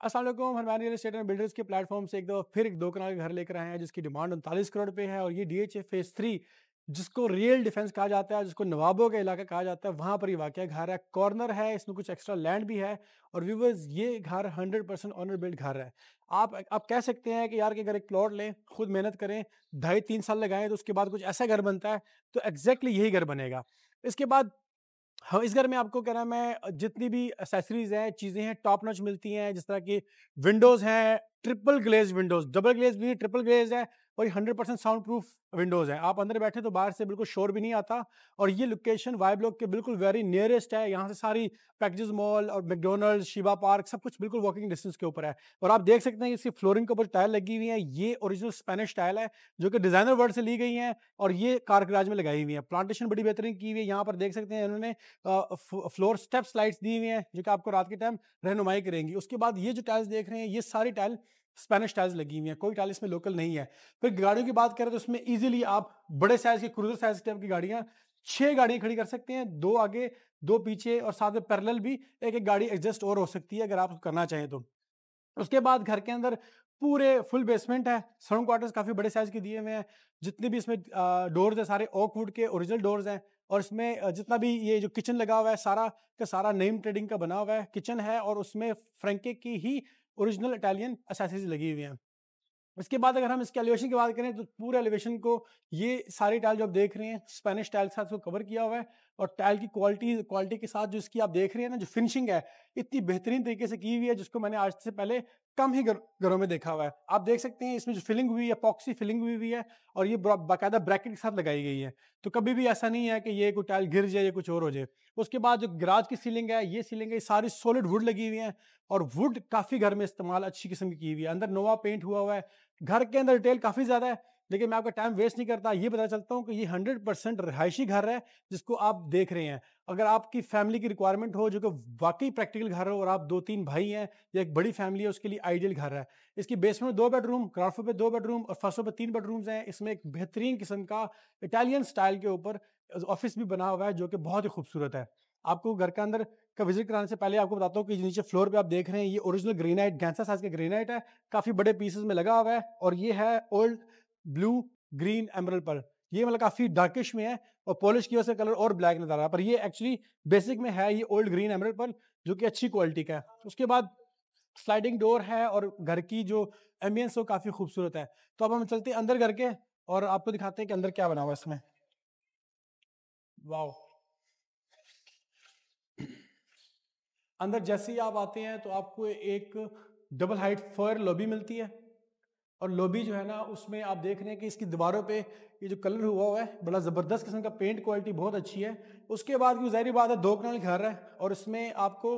अस्सलाम वालेकुम। Harman real estate and builders के प्लेटफॉर्म से एक दो कनाल का घर लेकर आए हैं जिसकी डिमांड 39 करोड़ पे है। और ये DHA फेज 3 जिसको रियल डिफेंस कहा जाता है, जिसको नवाबों का इलाका कहा जाता है, वहाँ पर ये वाक़या घर है। कॉर्नर है, इसमें कुछ एक्स्ट्रा लैंड भी है। और व्यूवर्स, ये घर 100% ऑनर बिल्ड घर है। आप कह सकते हैं कि यार कि अगर एक प्लॉट लें, खुद मेहनत करें, 2.5-3 साल लगाएं, तो उसके बाद कुछ ऐसा घर बनता है, तो एग्जैक्टली यही घर बनेगा। इसके बाद हाँ, इस घर में आपको क्या नाम है, जितनी भी एक्सेसरीज हैं, चीज़ें हैं, टॉप नॉच मिलती हैं। जिस तरह की विंडोज़ हैं, ट्रिपल ग्लेज़ विंडोज़, डबल ग्लेज़ भी नहीं, ट्रिपल ग्लेज़ है। और ये 100% साउंड प्रूफ विंडोज़ हैं। आप अंदर बैठे तो बाहर से बिल्कुल शोर भी नहीं आता। और ये लोकेशन वाई ब्लॉक के बिल्कुल वेरी नियरेस्ट है। यहाँ से सारी पैकेजेस मॉल और मैकडॉनल्ड्स, शिवा पार्क सब कुछ बिल्कुल वॉकिंग डिस्टेंस के ऊपर है। और आप देख सकते हैं इसकी फ्लोरिंग के ऊपर टाइल लगी हुई है। ये ओरिजिनल स्पेनिश टाइल है जो कि डिज़ाइनर वर्ड से ली गई हैं और ये कार गैराज में लगाई हुई है। प्लांटेशन बड़ी बेहतरीन की हुई है। यहाँ पर देख सकते हैं इन्होंने फ्लोर स्टेप स्लाइड्स दी हुई हैं जो कि आपको रात के टाइम रहनुमाई करेंगी। उसके बाद ये जो टाइल्स देख रहे हैं, ये सारी टाइल स्पेनिश टाइल्स लगी हुई हैं, कोई टाइल इसमें लोकल नहीं है। फिर गाड़ियों की बात करें तो इसमें इजीली आप बड़े साइज की क्रूजर साइज टाइप की गाड़ियां 6 गाड़ियां खड़ी कर सकते हैं, 2 आगे 2 पीछे, और साथ में पैरेलल भी एक एक गाड़ी एडजस्ट और हो सकती है अगर आप करना चाहें तो। उसके बाद घर के अंदर पूरे फुल बेसमेंट है। साउंड क्वार्टर्स काफी बड़े साइज के दिए हुए हैं। जितने भी इसमें डोर्स है सारे ओक वुड के ओरिजिनल डोर्स हैं। और इसमें जितना भी ये जो किचन लगा हुआ है सारा का सारा नेम ट्रेडिंग का बना हुआ है किचन है। और उसमें फ्रैंके की ही ओरिजिनल इटालियन एसेसरीज लगी हुई हैं। इसके बाद अगर हम इसके एलिवेशन की बात करें तो पूरे एलिवेशन को ये सारी टाइल जो आप देख रहे हैं स्पेनिश टाइल के साथ इसको कवर किया हुआ है। और टाइल की क्वालिटी के साथ जो इसकी आप देख रहे हैं ना, जो फिनिशिंग है इतनी बेहतरीन तरीके से की हुई है जिसको मैंने आज से पहले कम ही घरों में देखा हुआ है। आप देख सकते हैं इसमें जो फिलिंग हुई है, पॉक्सी फिलिंग हुई है। और ये बाकायदा ब्रैकेट के साथ लगाई गई है। तो कभी भी ऐसा नहीं है कि ये कोई टाइल गिर जाए या कुछ और हो जाए। उसके बाद जो गराज की सीलिंग है, ये सीलिंग है, सारी सॉलिड वुड लगी हुई है। और वुड काफी घर में इस्तेमाल अच्छी किस्म की हुई है। अंदर नोवा पेंट हुआ है। घर के अंदर डिटेल काफी ज्यादा है, लेकिन मैं आपका टाइम वेस्ट नहीं करता, ये बता चलता हूँ कि ये 100% रिहायशी घर है जिसको आप देख रहे हैं। अगर आपकी फैमिली की रिक्वायरमेंट हो जो कि वाकई प्रैक्टिकल घर हो और आप 2-3 भाई हैं या एक बड़ी फैमिली है, उसके लिए आइडियल घर है। इसकी बेसमेंट में 2 बेडरूम, ग्राउंड फ्लोर पे 2 बेडरूम और फर्स्ट फ्लोर पे 3 बेडरूम्स हैं। इसमें एक बेहतरीन किस्म का इटालियन स्टाइल के ऊपर ऑफिस भी बना हुआ है जो कि बहुत ही खूबसूरत है। आपको घर के अंदर का विजिट कराने से पहले आपको बताता हूँ कि नीचे फ्लोर पे आप देख रहे हैं ये ओरिजिनल ग्रेनाइट, गैंसा साइज का ग्रेनाइट है, काफी बड़े पीसेस में लगा हुआ है। और ये है ओल्ड ब्लू ग्रीन एमरल्ड पर। ये मतलब काफी डार्किश में है और पॉलिश की वजह से कलर और ब्लैक नजर आ रहा है, पर ये एक्चुअली बेसिक में है ये ओल्ड ग्रीन एमरल्ड पर जो कि अच्छी क्वालिटी का है। उसके बाद स्लाइडिंग डोर है और घर की जो एम्बियंस है वो काफी खूबसूरत है। तो अब हम चलते हैं अंदर घर के और आपको दिखाते हैं कि अंदर क्या बना हुआ है इसमें। वाओ। अंदर जैसे ही आप आते हैं तो आपको एक डबल हाइट फर लॉबी मिलती है। और लॉबी जो है ना, उसमें आप देख रहे हैं कि इसकी दीवारों पे ये जो कलर हुआ है बड़ा ज़बरदस्त किस्म का, पेंट क्वालिटी बहुत अच्छी है। उसके बाद की ज़ाहिर बात है 2 कनाल घर है और इसमें आपको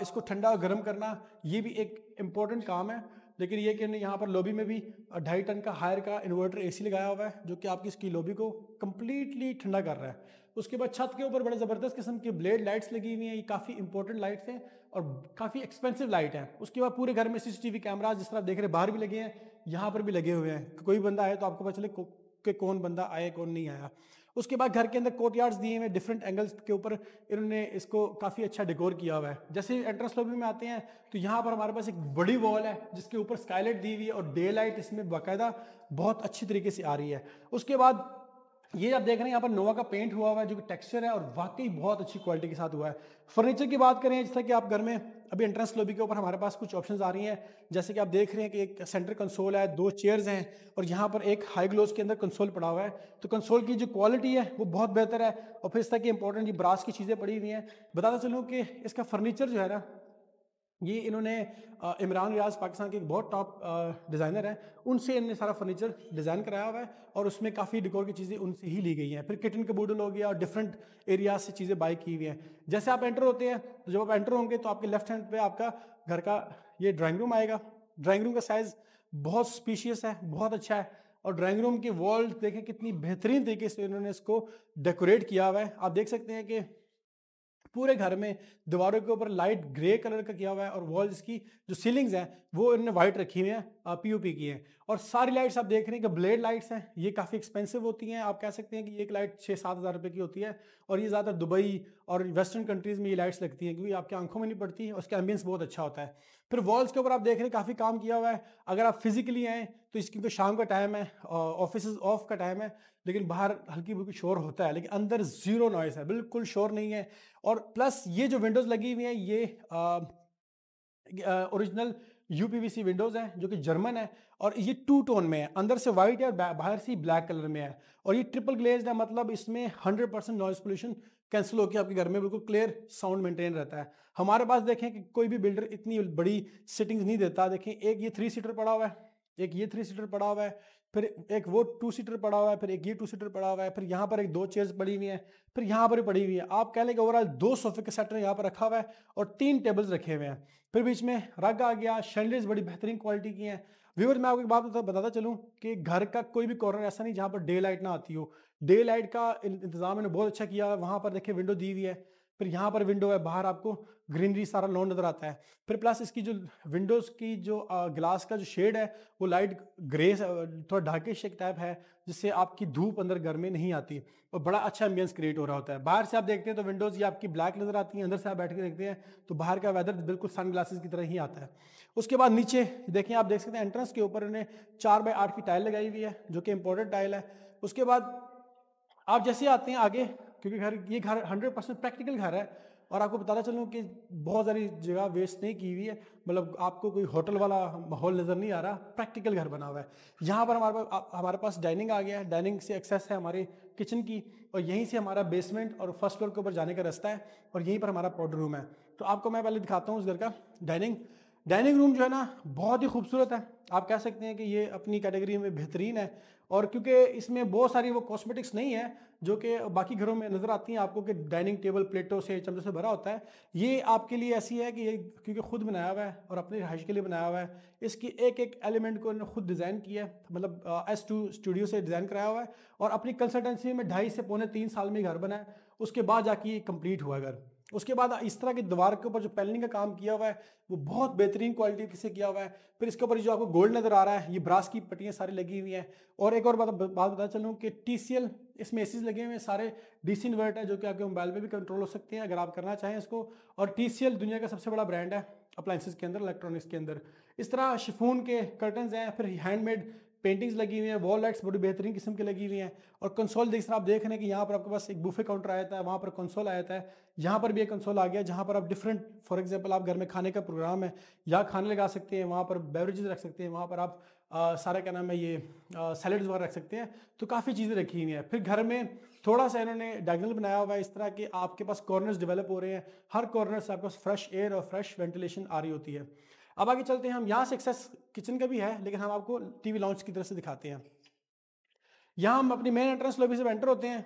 इसको ठंडा और गर्म करना ये भी एक इम्पोर्टेंट काम है। लेकिन ये कि यहाँ पर लॉबी में भी 2.5 टन का हायर का इन्वर्टर AC लगाया हुआ है जो कि आपकी इसकी लॉबी को कम्प्लीटली ठंडा कर रहा है। उसके बाद छत के ऊपर बड़े ज़बरदस्त किस्म की ब्लेड लाइट्स लगी हुई हैं। ये काफ़ी इंपॉर्टेंट लाइट्स हैं और काफ़ी एक्सपेंसिव लाइट है। उसके बाद पूरे घर में CCTV कैमराज जिस तरह आप देख रहे हैं बाहर भी लगे हैं, यहाँ पर भी लगे हुए हैं। कोई बंदा आए तो आपको पता चले कि कौन बंदा आया कौन नहीं आया। उसके बाद घर के अंदर कोर्टयार्ड्स दिए हुए डिफरेंट एंगल्स के ऊपर, इन्होंने इसको काफ़ी अच्छा डेकोर किया हुआ है। जैसे एंट्रेंस लॉबी में आते हैं तो यहाँ पर हमारे पास एक बड़ी वॉल है जिसके ऊपर स्काईलाइट दी हुई है और डे लाइट इसमें बाकायदा बहुत अच्छी तरीके से आ रही है। उसके बाद ये आप देख रहे हैं यहाँ पर नोवा का पेंट हुआ है जो कि टेक्सचर है और वाकई बहुत अच्छी क्वालिटी के साथ हुआ है। फर्नीचर की बात करें, जैसा कि आप घर में अभी एंट्रेंस लॉबी के ऊपर हमारे पास कुछ ऑप्शंस आ रही हैं। जैसे कि आप देख रहे हैं कि एक सेंटर कंसोल है, 2 चेयर्स हैं और यहाँ पर एक हाई ग्लोस के अंदर कंसोल पड़ा हुआ है। तो कंसोल की जो क्वालिटी है वो बहुत बेहतर है। और फिर इस तरह की इंपॉर्टेंट ये ब्रास की चीज़ें पड़ी हुई हैं। बताता चलूँ कि इसका फर्नीचर जो है ना, ये इन्होंने इमरान रियाज पाकिस्तान के एक बहुत टॉप डिज़ाइनर हैं, उनसे इन्होंने सारा फर्नीचर डिज़ाइन कराया हुआ है और उसमें काफ़ी डेकोर की चीज़ें उनसे ही ली गई हैं। फिर किचन कबूडल हो गया और डिफरेंट एरियाज से चीज़ें बाई की हुई हैं। जैसे आप एंटर होते हैं तो जब आप एंटर होंगे तो आपके लेफ्ट हैंड पे आपका घर का ये ड्राइंग रूम आएगा। ड्राइंग रूम का साइज़ बहुत स्पीशियस है, बहुत अच्छा है। और ड्राइंग रूम की वॉल देखें कितनी बेहतरीन तरीके से इन्होंने इसको डेकोरेट किया हुआ है। आप देख सकते हैं कि पूरे घर में दीवारों के ऊपर लाइट ग्रे कलर का किया हुआ है और वॉल्स की जो सीलिंग्स हैं वो इन्होंने वाइट रखी हुई हैं, POP की हैं। और सारी लाइट्स आप देख रहे हैं कि ब्लेड लाइट्स हैं, ये काफ़ी एक्सपेंसिव होती हैं। आप कह सकते हैं कि एक लाइट 6-7 हज़ार रुपये की होती है और ये ज़्यादातर दुबई और वेस्टर्न कंट्रीज़ में ये लाइट्स लगती हैं क्योंकि आपकी आंखों में नहीं पड़ती और उसका एम्बियंस बहुत अच्छा होता है। फिर वॉल्स के ऊपर आप देख रहे हैं काफ़ी काम किया हुआ है। अगर आप फिजिकली आए तो इसकी तो शाम का टाइम है, ऑफिस ऑफ का टाइम है, लेकिन बाहर हल्की फुल्की शोर होता है, लेकिन अंदर ज़ीरो नॉइस है, बिल्कुल शोर नहीं है। और प्लस ये जो विंडोज़ लगी हुई हैं ये ओरिजिनल यूपीवीसी विंडोज़ हैं जो कि जर्मन है, और ये टू टोन में है, अंदर से वाइट है और बाहर से ब्लैक कलर में है। और ये ट्रिपल ग्लेज्ड है, मतलब इसमें 100% नॉइस पोल्यूशन कैंसिल होकर आपके घर में बिल्कुल क्लियर साउंड मेंटेन रहता है। हमारे पास देखें कि कोई भी बिल्डर इतनी बड़ी सिटिंग्स नहीं देता। देखें एक ये 3 सीटर पड़ा हुआ है, एक ये 3 सीटर पड़ा हुआ है, फिर एक वो 2 सीटर पड़ा हुआ है, फिर एक ये 2 सीटर पड़ा हुआ है, फिर यहाँ पर एक 2 चेयर्स पड़ी हुई हैं, फिर यहाँ पर पड़ी हुई है। आप कह लें कि ओवरऑल 2 सोफे के सेट यहाँ पर रखा हुआ है और 3 टेबल्स रखे हुए हैं। फिर बीच में रग आ गया, शैंडलियर्स बड़ी बेहतरीन क्वालिटी की हैं। व्यूअर मैं आपको एक बात बताता चलूँ कि घर का कोई भी कॉर्नर ऐसा नहीं जहाँ पर डे लाइट ना आती हो। डे लाइट का इंतजाम इन्होंने बहुत अच्छा किया है। वहाँ पर देखिए विंडो दी हुई है, फिर यहाँ पर विंडो है, बाहर आपको ग्रीनरी सारा लॉन नजर आता है। फिर प्लस इसकी जो विंडोज़ की जो ग्लास का जो शेड है वो लाइट ग्रे थोड़ा डार्किश एक टाइप है, जिससे आपकी धूप अंदर घर में नहीं आती और बड़ा अच्छा एम्बियंस क्रिएट हो रहा होता है। बाहर से आप देखते हैं तो विंडोज़ ये आपकी ब्लैक नजर आती हैं, अंदर से आप बैठ के देखते हैं तो बाहर का वेदर बिल्कुल सन ग्लासेस की तरह ही आता है। उसके बाद नीचे देखिए, आप देख सकते हैं एंट्रेंस के ऊपर इन्हें 4x8 की टाइल लगाई हुई है जो कि इम्पोर्टेड टाइल है। उसके बाद आप जैसे आते हैं आगे, क्योंकि ये घर 100% प्रैक्टिकल घर है, और आपको बताना चलूँ कि बहुत सारी जगह वेस्ट नहीं की हुई है, मतलब आपको कोई होटल वाला माहौल नज़र नहीं आ रहा, प्रैक्टिकल घर बना हुआ है। यहाँ पर हमारे पास डाइनिंग आ गया है, डाइनिंग से एक्सेस है हमारे किचन की, और यहीं से हमारा बेसमेंट और फर्स्ट फ्लोर के ऊपर जाने का रास्ता है, और यहीं पर हमारा पाउडर रूम है। तो आपको मैं पहले दिखाता हूँ उस घर का डाइनिंग रूम जो है ना, बहुत ही खूबसूरत है। आप कह सकते हैं कि ये अपनी कैटेगरी में बेहतरीन है, और क्योंकि इसमें बहुत सारी वो कॉस्मेटिक्स नहीं है जो कि बाकी घरों में नज़र आती हैं आपको कि डाइनिंग टेबल प्लेटों से चमचों से भरा होता है। ये आपके लिए ऐसी है कि ये क्योंकि खुद बनाया हुआ है और अपनी रहाइश के लिए बनाया हुआ है, इसकी एक एक एलिमेंट को इन्होंने खुद डिज़ाइन किया है, मतलब S2 स्टूडियो से डिज़ाइन कराया हुआ है, और अपनी कंसल्टेंसी में 2.5 से पौने 3 साल में घर बना है। उसके बाद जाके ये कंप्लीट हुआ घर। उसके बाद इस तरह की दीवार के ऊपर जो पैनलिंग का काम किया हुआ है वो बहुत बेहतरीन क्वालिटी से किया हुआ है। फिर इसके ऊपर जो आपको गोल्ड नज़र आ रहा है, ये ब्रास की पट्टियाँ सारी लगी हुई हैं। और एक और बात बता चलूँ कि TCL इसमें एसीज लगे हुए हैं, सारे DC इन्वर्ट है जो कि आपके मोबाइल पे भी कंट्रोल हो सकते हैं अगर आप करना चाहें इसको। और TCL दुनिया का सबसे बड़ा ब्रांड है अप्लाइंसेस के अंदर, इलेक्ट्रॉनिक्स के अंदर। इस तरह शिफॉन के कर्टन्स हैं, फिर हैंडमेड पेंटिंग्स लगी हुई हैं, वॉल लाइट्स बड़ी बेहतरीन किस्म की लगी हुई हैं। और कंसोल जिस तरह आप देख रहे हैं कि यहाँ पर आपके पास एक बुफे काउंटर आया था, वहाँ पर कंसोल आया था, यहाँ पर भी एक कंसोल आ गया जहाँ पर आप डिफरेंट, फॉर एग्जांपल आप घर में खाने का प्रोग्राम है या खाने लगा सकते हैं, वहाँ पर बेवरेजेस रख सकते हैं, वहाँ पर आप सारा क्या नाम है ये सैलड्स वगैरह रख सकते हैं। तो काफ़ी चीज़ें रखी हुई हैं। फिर घर में थोड़ा सा इन्होंने डायगोनल बनाया हुआ है इस तरह कि आपके पास कॉर्नर्स डेवलप हो रहे हैं, हर कॉर्नर से आपके पास फ्रेश एयर और फ्रेश वेंटिलेशन आ रही होती है। अब आगे चलते हैं, हम यहाँ से एक्सेस किचन का भी है लेकिन हम आपको टीवी लाउंज की तरफ से दिखाते हैं। यहाँ हम अपनी मेन एंट्रेंस लॉबी से एंटर होते हैं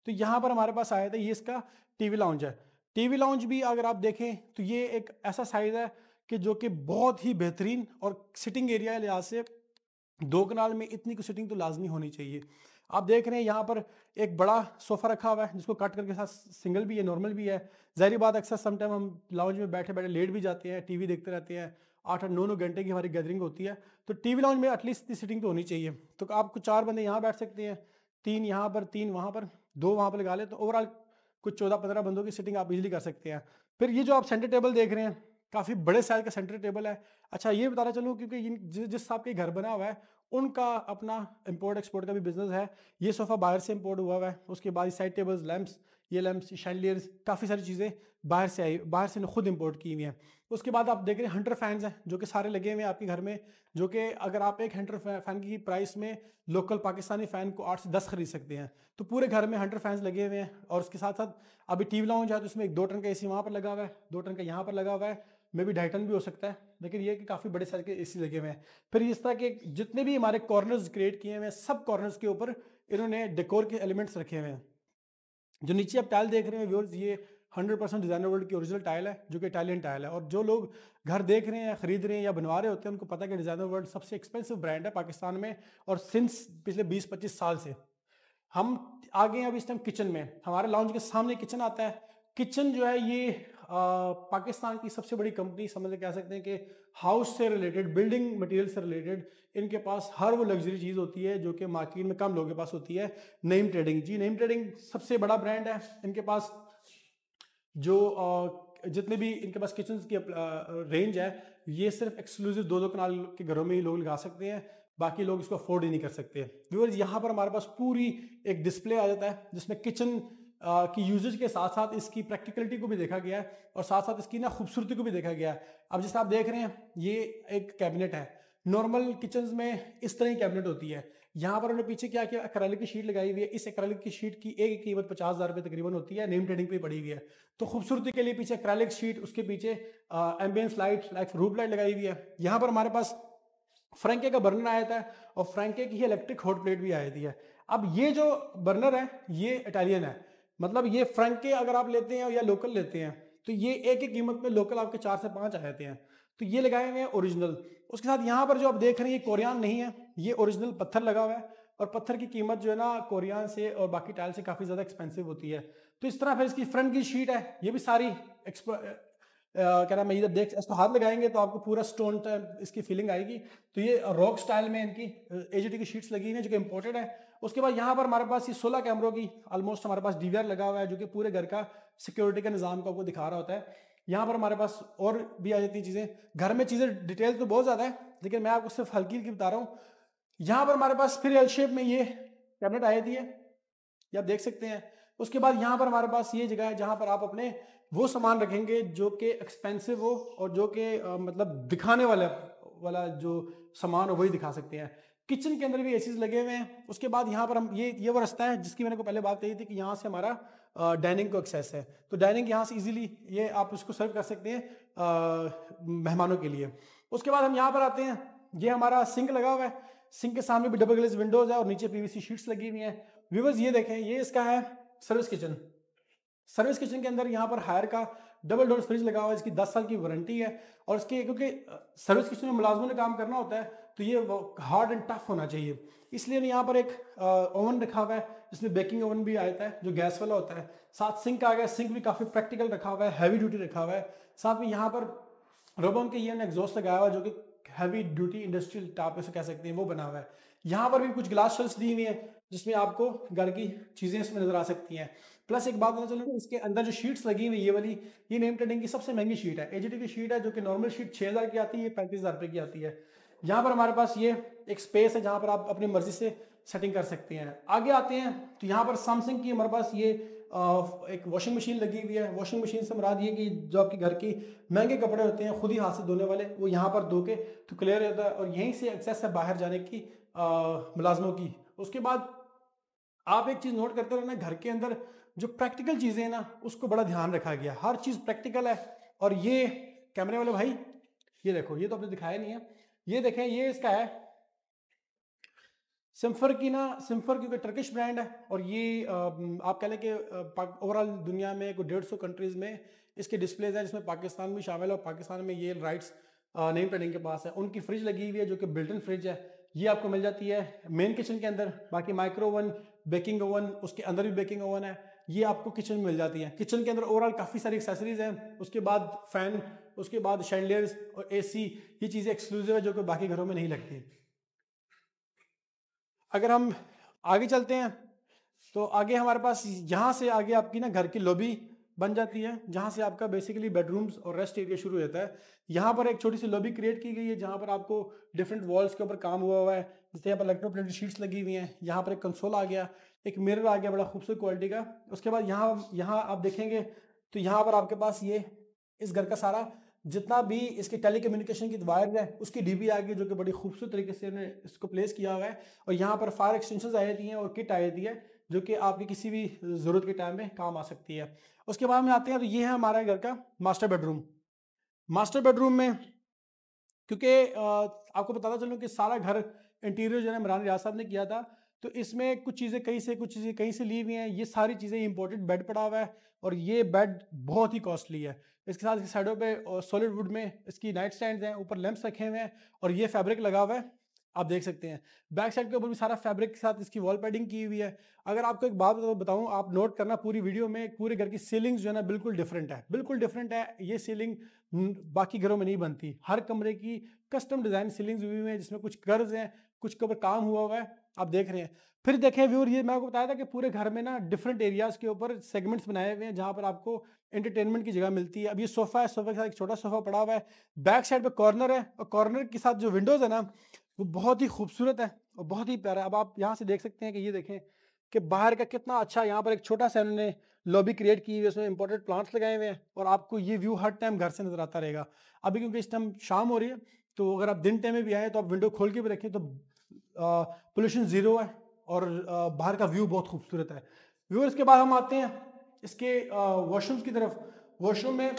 तो यहाँ पर हमारे पास आया था, ये इसका टीवी लाउंज है। टीवी लाउंज भी अगर आप देखें तो ये एक ऐसा साइज है कि जो कि बहुत ही बेहतरीन, और सिटिंग एरिया के लिहाज से 2 कनाल में इतनी कुछ सिटिंग तो लाजमी होनी चाहिए। आप देख रहे हैं यहाँ पर एक बड़ा सोफा रखा हुआ है जिसको कट करके साथ सिंगल भी है, नॉर्मल भी है। जाहिर बात अक्सर समटाइम हम लाउंज में बैठे बैठे लेट भी जाते हैं, टीवी देखते रहते हैं, 8-9 घंटे की हमारी गैदरिंग होती है, तो टीवी लाउंज में एटलीस्ट इतनी सिटिंग तो होनी चाहिए। तो आपको 4 बंदे यहाँ बैठ सकते हैं, 3 यहाँ पर, 3 वहाँ पर, 2 वहाँ पर लगा ले, तो ओवरऑल कुछ 14-15 बंदों की सिटिंग आप इजीली कर सकते हैं। फिर ये जो आप सेंटर टेबल देख रहे हैं, काफ़ी बड़े साइज का सेंटर टेबल है। अच्छा ये बताना चलूँ, क्योंकि जिस आपके घर बना हुआ है उनका अपना इंपोर्ट एक्सपोर्ट का भी बिजनेस है। ये सोफ़ा बाहर से इंपोर्ट हुआ हुआ है, उसके बाद साइड टेबल्स, लैंप्स, ये लैंप्स, शैंडलियर्स, काफ़ी सारी चीज़ें बाहर से आई, बाहर से खुद इंपोर्ट की हुई हैं। उसके बाद आप देख रहे हैं हंटर फैंस हैं जो कि सारे लगे हुए हैं आपके घर में, जो कि अगर आप एक हंटर फैन की प्राइस में लोकल पाकिस्तानी फ़ैन को 8 से 10 खरीद सकते हैं। तो पूरे घर में हंटर फैंस लगे हुए हैं। और उसके साथ साथ अभी टीवी लाउंज है तो उसमें एक 2 टन का AC वहाँ पर लगा हुआ है, 2 टन का यहाँ पर लगा हुआ है, मे भी 2.5 टन भी हो सकता है, लेकिन ये कि काफ़ी बड़े साइज के AC लगे हुए हैं। फिर इस तरह के जितने भी हमारे कॉर्नर्स क्रिएट किए हुए हैं, सब कॉर्नर्स के ऊपर इन्होंने डेकोर के एलिमेंट्स रखे हुए हैं। जो नीचे आप टाइल देख रहे हैं व्यूअर्स, ये 100% डिजाइनर वर्ल्ड की ओरिजिनल टाइल है जो कि इटालियन टाइल है। और जो लोग घर देख रहे हैं, खरीद रहे हैं या बनवा रहे होते हैं, उनको पता है कि डिजाइनर वर्ल्ड सबसे एक्सपेंसिव ब्रांड है पाकिस्तान में, और सिंस पिछले 20-25 साल से। हम आ गए हैं अभी इस टाइम किचन में। हमारे लाउंज के सामने किचन आता है। किचन जो है ये पाकिस्तान की सबसे बड़ी कंपनी समझ के कह सकते हैं कि हाउस से रिलेटेड, बिल्डिंग मटेरियल से रिलेटेड इनके पास हर वो लग्जरी चीज़ होती है जो कि मार्केट में कम लोगों के पास होती है। नेम ट्रेडिंग, जी नेम ट्रेडिंग सबसे बड़ा ब्रांड है। इनके पास जो जितने भी इनके पास किचन की रेंज है, ये सिर्फ एक्सक्लूसिव 2-2 कनाल के घरों में ही लोग लगा सकते हैं, बाकी लोग इसको अफोर्ड ही नहीं कर सकते। व्यूअर्स, यहाँ पर हमारे पास पूरी एक डिस्प्ले आ जाता है जिसमें किचन की यूजेज के साथ साथ इसकी प्रैक्टिकलिटी को भी देखा गया है और साथ साथ इसकी ना खूबसूरती को भी देखा गया है। अब जैसे आप देख रहे हैं, ये एक कैबिनेट है। नॉर्मल किचन्स में इस तरह की कैबिनेट होती है। यहाँ पर उन्होंने पीछे क्या किया, एक्रेलिक की शीट लगाई हुई है। इस एक्रेलिक की शीट की एक कीमत 50,000 रुपये तकरीबन होती है, नेम ट्रेडिंग पे पड़ी हुई है। तो खूबसूरती के लिए पीछे एक्रेलिक शीट, उसके पीछे ambience light, like roof light लगाई हुई है। यहाँ पर हमारे पास फ्रैंके का बर्नर आया था और फ्रैंके की इलेक्ट्रिक हॉट प्लेट भी आई थी है। अब ये जो बर्नर है ये इटालियन है, मतलब ये फ्रैंके अगर आप लेते हैं या लोकल लेते हैं तो ये एक ही कीमत में लोकल आपके 4 से 5 आ जाते हैं। तो ये लगाए हुए हैं ओरिजिनल। उसके साथ यहाँ पर जो आप देख रहे हैं ये कोरियन नहीं है, ये ओरिजिनल पत्थर लगा हुआ है और पत्थर की कीमत जो है ना कोरियन से और बाकी टाइल से काफ़ी ज़्यादा एक्सपेंसिव होती है। तो इस तरह फिर इसकी फ्रंट की शीट है, ये भी सारी क्या नाम है, इधर देख इसको हाथ लगाएंगे तो आपको पूरा स्टोन इसकी फीलिंग आएगी। तो ये रॉक स्टाइल में इनकी एजीटी की शीट्स लगी हुई हैं जो कि इम्पोर्टेड है। उसके बाद यहाँ पर हमारे पास ये 16 कैमरों की ऑलमोस्ट हमारे पास डीवीआर लगा हुआ है जो कि पूरे घर का सिक्योरिटी का निज़ाम को आपको दिखा रहा होता है। यहाँ पर हमारे पास और भी आ जाती है चीज़ें, घर में चीज़ें डिटेल तो बहुत ज़्यादा है लेकिन मैं आपको सिर्फ हल्की हल्की बता रहा हूँ। यहाँ पर हमारे पास फिर एल शेप में ये कैबिनेट आई थी है, ये आप देख सकते हैं। उसके बाद यहाँ पर हमारे पास ये जगह है जहाँ पर आप अपने वो सामान रखेंगे जो कि एक्सपेंसिव हो और जो कि मतलब दिखाने वाला जो सामान हो वही दिखा सकते हैं। किचन के अंदर भी एसीज लगे हुए हैं। उसके बाद यहाँ पर हम ये वो रास्ता है जिसकी मैंने को पहले बात कही थी कि यहाँ से हमारा डाइनिंग को एक्सेस है। तो डाइनिंग यहाँ से इजीली ये आप उसको सर्व कर सकते हैं मेहमानों के लिए। उसके बाद हम यहाँ पर आते हैं, ये हमारा सिंक लगा हुआ है। सिंक के सामने भी डबल ग्लेज विंडोज है और नीचे पीवीसी शीट्स लगी हुई हैं। व्यूअर्स ये देखें, ये इसका है सर्विस किचन। सर्विस किचन के अंदर यहाँ पर हायर का डबल डोर फ्रिज लगा हुआ है, इसकी 10 साल की वारंटी है। और इसके क्योंकि सर्विस किचन में मुलाजमों ने काम करना होता है तो ये हार्ड एंड टफ होना चाहिए, इसलिए यहाँ पर एक ओवन रखा हुआ है जिसमें बेकिंग ओवन भी आता है जो गैस वाला होता है। साथ सिंक आ गया, सिंक भी काफ़ी प्रैक्टिकल रखा हुआ है, हैवी ड्यूटी रखा हुआ है। साथ में यहाँ पर रोबोन के ये एग्जॉस्ट लगाया हुआ है जो कि हैवी ड्यूटी इंडस्ट्रियल टाइप से कह सकते हैं वो बना हुआ है। यहाँ पर भी कुछ ग्लास शेल्फ्स दी हुई है जिसमें आपको घर की चीज़ें इसमें नजर आ सकती हैं। प्लस एक बात पता चलो, इसके अंदर जो शीट्स लगी हुई ये वाली, ये नेम ट्रेडिंग की सबसे महंगी शीट है। एजीटी की शीट है जो कि नॉर्मल शीट 6,000 की आती है, 35,000 रुपये की आती है। यहाँ पर हमारे पास ये एक स्पेस है जहाँ पर आप अपनी मर्जी से सेटिंग कर सकते हैं। आगे आते हैं तो यहाँ पर सैमसंग की हमारे पास ये एक वॉशिंग मशीन लगी हुई है। वॉशिंग मशीन से मुराद ये कि जो आपके घर की महंगे कपड़े होते हैं खुद ही हाथ से धोने वाले, वो यहाँ पर धो के तो क्लियर होता है और यहीं से एक्सेस है बाहर जाने की मुलाजमों की। उसके बाद आप एक चीज़ नोट करते रहना, घर के अंदर जो प्रैक्टिकल चीज़ें हैं ना उसको बड़ा ध्यान रखा गया, हर चीज़ प्रैक्टिकल है। और ये कैमरे वाले भाई ये देखो, ये तो आपने दिखाया नहीं है, ये देखें, ये इसका है सिम्फर की ना, सिम्फर क्योंकि टर्किश ब्रांड है और ये आप कह लें कि ओवरऑल दुनिया में कोई 150 कंट्रीज में इसके डिस्प्लेज है जिसमें पाकिस्तान भी शामिल है और पाकिस्तान में ये राइट्स नेम ट्रेडिंग के पास है। उनकी फ्रिज लगी हुई है जो कि बिल्ट इन फ्रिज है, ये आपको मिल जाती है मेन किचन के अंदर। बाकी माइक्रो ओवन, बेकिंग ओवन, उसके अंदर भी बेकिंग ओवन है, ये आपको किचन में मिल जाती है। किचन के अंदर ओवरऑल काफ़ी सारी एक्सेसरीज हैं। उसके बाद फैन, उसके बाद शैंडलियर्स और एसी, ये चीज़ें एक्सक्लूसिव है जो कि बाकी घरों में नहीं लगती। अगर हम आगे चलते हैं तो आगे हमारे पास यहाँ से आगे आपकी ना घर की लॉबी बन जाती है जहाँ से आपका बेसिकली बेडरूम्स और रेस्ट एरिया शुरू होता है। यहाँ पर एक छोटी सी लॉबी क्रिएट की गई है जहाँ पर आपको डिफरेंट वॉल्स के ऊपर काम हुआ है, जैसे यहाँ पर इलेक्ट्रोप्लेटेड शीट्स लगी हुई हैं। यहाँ पर एक कंसोल आ गया, एक मिरर आ गया बड़ा खूबसूरत क्वालिटी का। उसके बाद यहाँ आप देखेंगे तो यहाँ पर आपके पास ये इस घर का सारा जितना भी इसकी टेलीकम्युनिकेशन की वायर है उसकी डीबी आ गई जो कि बड़ी खूबसूरत तरीके से उन्होंने इसको प्लेस किया हुआ है। और यहाँ पर फायर एक्सटेंशन आई जाती हैं और किट आई जाती है जो कि आपकी किसी भी ज़रूरत के टाइम में काम आ सकती है। उसके बाद में आते हैं तो ये है हमारा घर का मास्टर बेडरूम। मास्टर बेडरूम में क्योंकि आपको बताता चलूँ कि सारा घर इंटीरियर जो है इमरान रियाज साहब ने किया था, तो इसमें कुछ चीज़ें कहीं से, कुछ चीज़ें कहीं से ली हुई हैं। ये सारी चीज़ें इंपोर्टेड बेड पड़ा हुआ है और ये बेड बहुत ही कॉस्टली है। इसके साथ इसकी साइडों पे सॉलिड वुड में इसकी नाइट स्टैंड्स हैं, ऊपर लैंप्स रखे हुए हैं और ये फैब्रिक लगा हुआ है, आप देख सकते हैं। बैक साइड के ऊपर भी सारा फैब्रिक के साथ इसकी वॉल पैडिंग की हुई है। अगर आपको एक बात बताऊं, आप नोट करना पूरी वीडियो में, पूरे घर की सीलिंग्स जो है ना बिल्कुल डिफरेंट है, बिल्कुल डिफरेंट है। ये सीलिंग बाकी घरों में नहीं बनती, हर कमरे की कस्टम डिज़ाइन सीलिंग्स हुई हुई हैं जिसमें कुछ कर्व्स हैं, कुछ के ऊपर काम हुआ है आप देख रहे हैं। फिर देखें व्यूअर, ये मैं आपको बताया था कि पूरे घर में ना डिफरेंट एरियाज़ के ऊपर सेगमेंट्स बनाए हुए हैं जहाँ पर आपको एंटरटेनमेंट की जगह मिलती है। अब ये सोफ़ा है, सोफ़े के साथ एक छोटा सोफ़ा पड़ा हुआ है, बैक साइड पे कॉर्नर है और कॉर्नर के साथ जो विंडोज़ है ना, वो बहुत ही खूबसूरत है और बहुत ही प्यारा है। अब आप यहाँ से देख सकते हैं कि ये देखें कि बाहर का कितना अच्छा, यहाँ पर एक छोटा सा उन्होंने लॉबी क्रिएट की हुई है, उसमें इंपॉर्टेंट प्लांट्स लगाए हुए हैं और आपको ये व्यू हर टाइम घर से नज़र आता रहेगा। अभी क्योंकि इस टाइम शाम हो रही है, तो अगर आप दिन टाइम में भी आए तो आप विंडो खोल के भी रखें तो पोल्यूशन ज़ीरो है और बाहर का व्यू बहुत खूबसूरत है। व्यूअर्स, के बाद हम आते हैं इसके वॉशरूम्स की तरफ। वॉशरूम में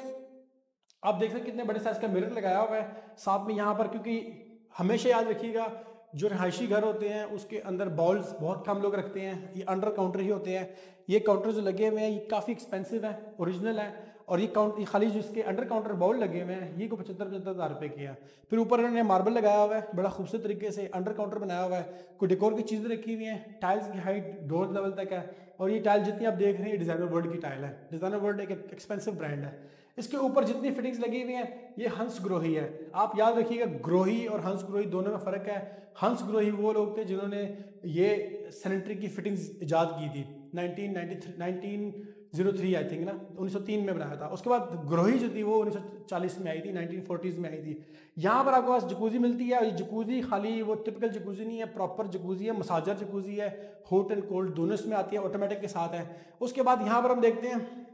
आप देख सकते हैं कितने बड़े साइज का मिरर लगाया हुआ है। साथ में यहाँ पर, क्योंकि हमेशा याद रखिएगा जो रहायशी घर होते हैं उसके अंदर बाउल्स बहुत कम लोग रखते हैं, ये अंडर काउंटर ही होते हैं। ये काउंटर जो लगे हुए हैं ये काफ़ी एक्सपेंसिव है, ओरिजिनल है। और ये खाली जो इसके अंडर काउंटर बाउल लगे हुए हैं ये को 75-75 हज़ार रुपये की है। फिर ऊपर इन्होंने मार्बल लगाया हुआ है, बड़ा खूबसूरत तरीके से अंडर काउंटर बनाया हुआ है। कोई डेकोर की चीज़ें रखी हुई हैं, टाइल्स की हाइट डोर लेवल तक है। और ये टाइल जितनी आप देख रहे हैं डिज़ाइनर वर्ल्ड की टाइल है। डिज़ाइनर वर्ल्ड एक एक्सपेंसिव ब्रांड है। इसके ऊपर जितनी फिटिंग्स लगी हुई हैं ये हंस ग्रोही है। आप याद रखिएगा, ग्रोही और हंस ग्रोही दोनों में फ़र्क है। हंस ग्रोही वो लोग थे जिन्होंने ये सैनिटरी की फिटिंग्स इजाद की थी 1903 आई थिंक ना, 1903 में बनाया था। उसके बाद ग्रोही जो थी वो 1940 में आई थी, 1940s में आई थी। यहाँ पर आपके पास जकूज़ी मिलती है और ये जकूज़ी खाली वो टिपिकल जकूज़ी नहीं है, प्रॉपर जकूज़ी है, मसाजर जकूज़ी है, हॉट एंड कोल्ड दोनों इसमें आती है, ऑटोमेटिक के साथ है। उसके बाद यहाँ पर हम देखते हैं